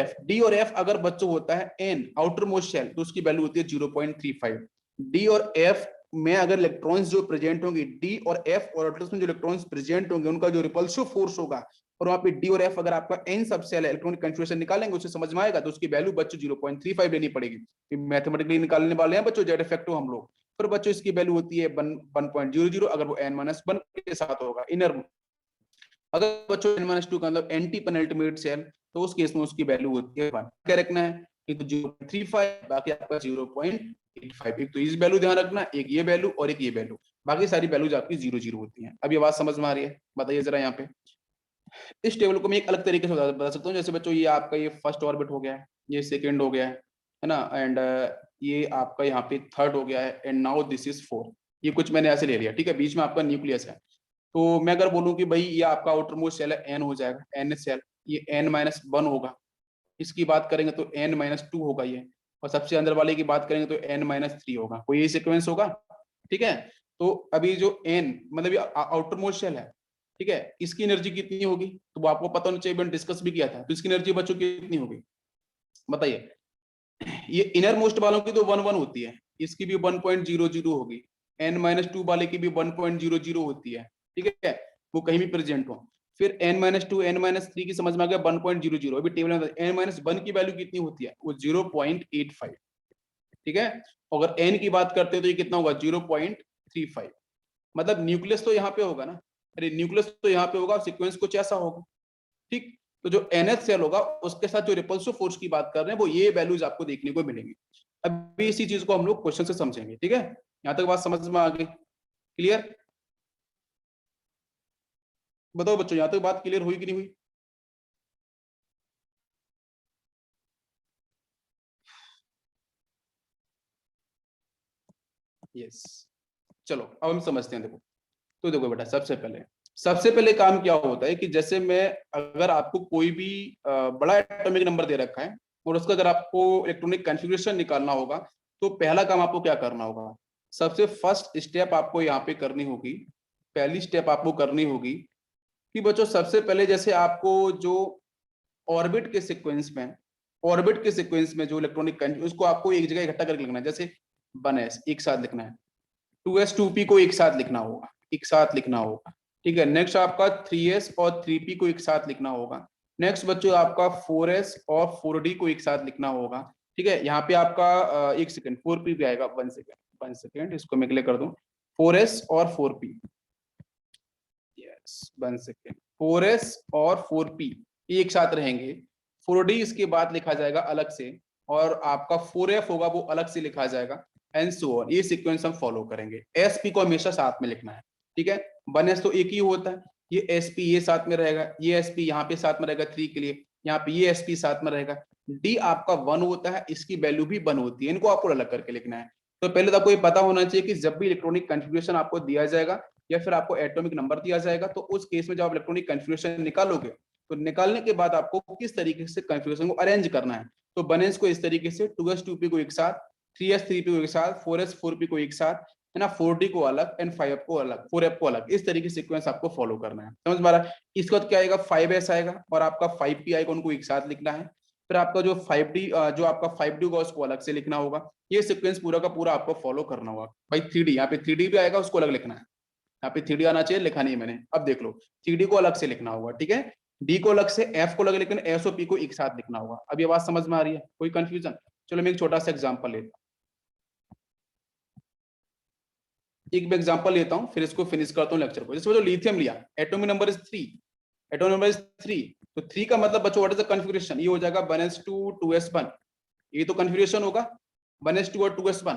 एफ अगर बच्चों होता है एन आउटर मोस्ट शेल, तो उसकी वैल्यू होती है 0.35। डी और एफ में अगर इलेक्ट्रॉन्स जो प्रेजेंट होंगे, डी और एफ ऑर्बिटल्स में जो इलेक्ट्रॉन्स प्रेजेंट होंगे, उनका जो रिपल्सिव फोर्स होगा, और वहां पे डी और एफ अगर आपका एन सब सेल है, इलेक्ट्रॉनिक कन्फिग्रेशन निकालेंगे, उससे समझ में आएगा, तो उसकी वैल्यू बच्चों 0.35 लेनी पड़ेगी। मैथमेटिकली निकालने वाले हैं बच्चों जेड इफेक्ट हम लोग। फिर बच्चों इसकी वैल्यू होती है 1.00 अगर वो n-1 के साथ होगा इनर। अगर बच्चों n-2 का मतलब एंटी पेनल्टीमेट सेल, तो उस केस में उसकी वैल्यू होती है 1। क्या रखना है, एक तो 0.35, बाकी आपका 0.85। एक तो इस वैल्यू ध्यान रखना, एक ये वैल्यू और एक ये वैल्यू, बाकी सारी वैल्यूज आपकी 0 होती हैं। अब ये बात समझ में आ रही है, बताइए जरा। यहाँ पे इस टेबल को मैं एक अलग तरीके से बता सकता हूँ। जैसे बच्चों ये आपका ये फर्स्ट ऑर्बिट हो गया है, ये सेकेंड हो गया है ना, एंड ये आपका यहाँ पे थर्ड हो गया है, एंड नाउ दिस इज 4। ये कुछ मैंने ऐसे ले लिया, ठीक है। बीच में आपका न्यूक्लियस है, तो मैं अगर बोलूँ कि भाई ये आपका आउटर मोस्ट शेल है, एन हो जाएगा, एन सेल, ये n-1 होगा। इसकी बात करेंगे तो n-2 होगा ये, और सबसे अंदर वाले की बात करेंगे तो n-3 होगा। कोई यही सीक्वेंस होगा, ठीक है। तो अभी जो n मतलब ये आउटर मोस्ट शेल है, ठीक है, इसकी एनर्जी कितनी होगी तो वो आपको पता होना चाहिए, मैंने डिस्कस भी किया था। तो इसकी एनर्जी बच्चों कितनी होगी बताइए। ये इनर मोस्ट वालों की तो 1-1 होती है, इसकी भी 1.00 होगी, n-2 वाले की भी 1.00 होती है, ठीक है, वो कहीं भी प्रेजेंट हो। फिर n-2 n-3 की समझ में आ गया 1.00। अभी टेबल में n-1 की वैल्यू कितनी होती है, वो 0.85, ठीक है। अगर n की बात करते हैं तो ये कितना होगा 0.35। मतलब न्यूक्लियस तो यहाँ पे होगा ना, अरे न्यूक्लियस तो यहाँ पे होगा, सीक्वेंस कुछ ऐसा होगा, ठीक। तो जो NH सेल होगा उसके साथ जो रिपल्सिव फोर्स की बात कर रहे हैं वो ये वैल्यूज आपको देखने को मिलेंगी। अभी इसी चीज को हम लोग क्वेश्चन से समझेंगे, ठीक है। यहाँ तक बात समझ में आ गई, क्लियर? बताओ बच्चों, यहाँ तक बात क्लियर हुई कि नहीं हुई? यस, चलो अब हम समझते हैं। देखो, तो देखो बेटा, सबसे पहले काम क्या होता है कि जैसे मैं अगर आपको कोई भी बड़ा एटॉमिक नंबर दे रखा है और उसका अगर आपको इलेक्ट्रॉनिक कॉन्फ़िगरेशन निकालना होगा, तो पहला काम आपको क्या करना होगा, सबसे फर्स्ट स्टेप आपको यहाँ पे करनी होगी, पहली स्टेप आपको करनी होगी कि बच्चों सबसे पहले जैसे आपको जो ऑर्बिट के सीक्वेंस में जो इलेक्ट्रॉनिक उसको आपको एक जगह इकट्ठा करके लिखना है। जैसे 1s एक साथ लिखना है, 2s 2p को एक साथ लिखना होगा, ठीक है। नेक्स्ट आपका 3s और 3p को एक साथ लिखना होगा। नेक्स्ट बच्चों आपका 4s और 4d को एक साथ लिखना होगा, ठीक है। यहाँ पे आपका एक सेकंड 4p भी आएगा, वन सेकंड इसको मैं क्लियर कर दूं। 4s और 4p, yes, one second, 4s और 4p ये एक साथ रहेंगे। 4d इसके बाद लिखा जाएगा अलग से, और आपका 4f होगा वो अलग से लिखा जाएगा, एंड सो ऑन। ये सीक्वेंस हम फॉलो करेंगे। sp को हमेशा साथ में लिखना है, ठीक है। 1s तो एक ही होता है, ये sp ये साथ में रहेगा, ये sp यहाँ पे साथ में रहेगा 3 के लिए, यहाँ पे ये sp साथ में रहेगा। d आपका 1 होता है, इसकी वैल्यू भी 1 होती है, इनको आपको अलग करके लिखना है। तो पहले तो आपको ये पता होना चाहिए कि जब भी इलेक्ट्रॉनिक कॉन्फ़िगरेशन आपको दिया जाएगा या फिर आपको एटॉमिक नंबर दिया जाएगा, तो उस केस में जब आप इलेक्ट्रॉनिक कॉन्फ़िगरेशन निकालोगे, तो निकालने के बाद आपको किस तरीके से कॉन्फ़िगरेशन को अरेंज करना है। तो 1s को इस तरीके से, 2s 2p को एक साथ, 3s 3p को एक साथ, 4s 4p को एक साथ, है ना, 4d को अलग एंड 5f को अलग, 4f को अलग, इस तरीके से सीक्वेंस आपको फॉलो करना है। समझ में आ रहा है? इसके बाद क्या आएगा, 5s आएगा और आपका 5p आएगा, उनको एक साथ लिखना है। फिर आपका जो 5d जो आपका 5d होगा उसको अलग से लिखना होगा। ये सीक्वेंस पूरा का पूरा आपको फॉलो करना होगा। भाई 3d, यहाँ पे 3d भी आएगा, उसको अलग लिखना है। यहाँ पे 3D आना चाहिए, लिखा नहीं है मैंने। अब देख लो, 3D को अलग से लिखना होगा, ठीक है। D को अलग से, F को अलग, लेकिन S और P को एक साथ लिखना होगा। अब ये बात समझ में आ रही है? कोई कंफ्यूजन? चलो मैं एक छोटा सा एग्जांपल लेता हूँ, एक एग्जांपल लेता हूँ, फिर इसको फिनिश करता हूँ लेक्चर को। जैसे जो लिथियम लिया, atomic number is 3, atomic number is 3, तो 3 का मतलब बच्चों व्हाट इज द कॉन्फ़िगरेशन, ये हो जाएगा 1s2 2s1, ये तो कॉन्फ़िगरेशन होगा 1s2 और 2s1।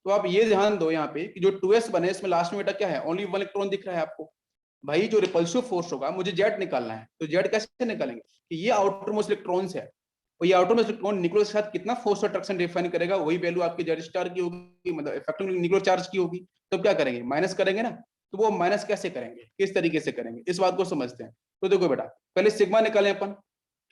तो आप ये ध्यान दो यहाँ पे कि जो 2s1 है इसमें लास्ट में बेटा क्या है, ओनली 1 इलेक्ट्रॉन दिख रहा है आपको। भाई जो रिपल्सिव फोर्स होगा, मुझे जेड निकालना है, तो जेड कैसे निकालेंगे कि ये आउटर मोस्ट इलेक्ट्रॉन्स है, और ये आउटर मोस्ट इलेक्ट्रॉन न्यूक्लियस के साथ कितना फोर्स और अट्रैक्शन डिफाइन करेगा, वही वैल्यू आपकी जेड स्टार की होगी, मतलब इफेक्टिव न्यूक्लियर चार्ज की होगी। तो क्या करेंगे, माइनस करेंगे ना। तो वो माइनस कैसे करेंगे, किस तरीके से करेंगे, इस बात को समझते हैं। तो देखो बेटा, पहले सिग्मा निकालें अपन।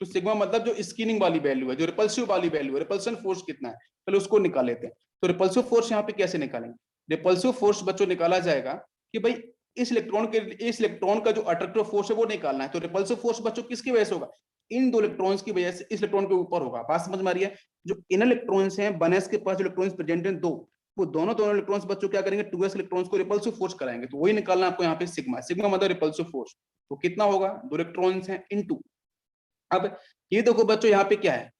तो सिग्मा मतलब जो स्किनिंग वाली वैल्यू है, जो रिपल्सिव वाली वैल्यू है, रिपल्सन फोर्स कितना है, पहले उसको निकाल लेते हैं। तो रिपल्सिव फोर्स यहाँ पे कैसे निकालेंगे, रिपल्सिव फोर्स बच्चों निकाला जाएगा कि भाई इस इलेक्ट्रॉन का जो अट्रैक्टिव फोर्स है वो निकालना है। तो रिपल्सिव फोर्स बच्चों किसकी वजह से होगा, इन दो इलेक्ट्रॉन्स की वजह से इस इलेक्ट्रॉन के ऊपर होगा। बात समझ में आ रही है? जो इनर इलेक्ट्रॉन्स हैं, 1s के पास जो इलेक्ट्रॉन्स प्रेजेंट हैं दो, वो दोनों इलेक्ट्रॉन्स बच्चों क्या करेंगे, 2s इलेक्ट्रॉन्स को रिपल्सिव फोर्स कराएंगे। तो वही निकालना आपको यहाँ पे सिग्मा, सिग्मा मतलब रिपल्सिव फोर्स। तो कितना होगा, दो इलेक्ट्रॉन्स हैं इनटू। अब ये देखो बच्चों, यहाँ पे क्या है,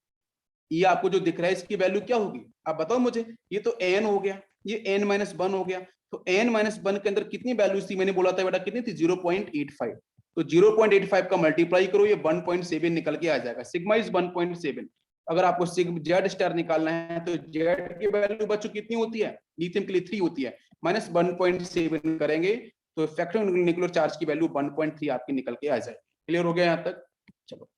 ये आपको जो दिख रहा है इसकी वैल्यू क्या होगी, आप बताओ मुझे। ये तो n हो गया, ये n-1 हो गया। तो n-1 के अंदर कितनी वैल्यूज थी, मैंने बोला था बेटा कितनी थी, 0.85। तो 0.85 का मल्टीप्लाई करो, ये 1.7 निकल के आ जाएगा। Sigma is 1.7। अगर आपको जेड स्टार निकालना है तो जेड की वैल्यू बच्चों कितनी होती है, लिथियम के लिए 3 होती है, माइनस 1.7 करेंगे तो इफेक्टिव न्यूक्लियर चार्ज की वैल्यू 1.3 आपकी निकल के आ जाएगी। क्लियर हो गया यहाँ तक? चलो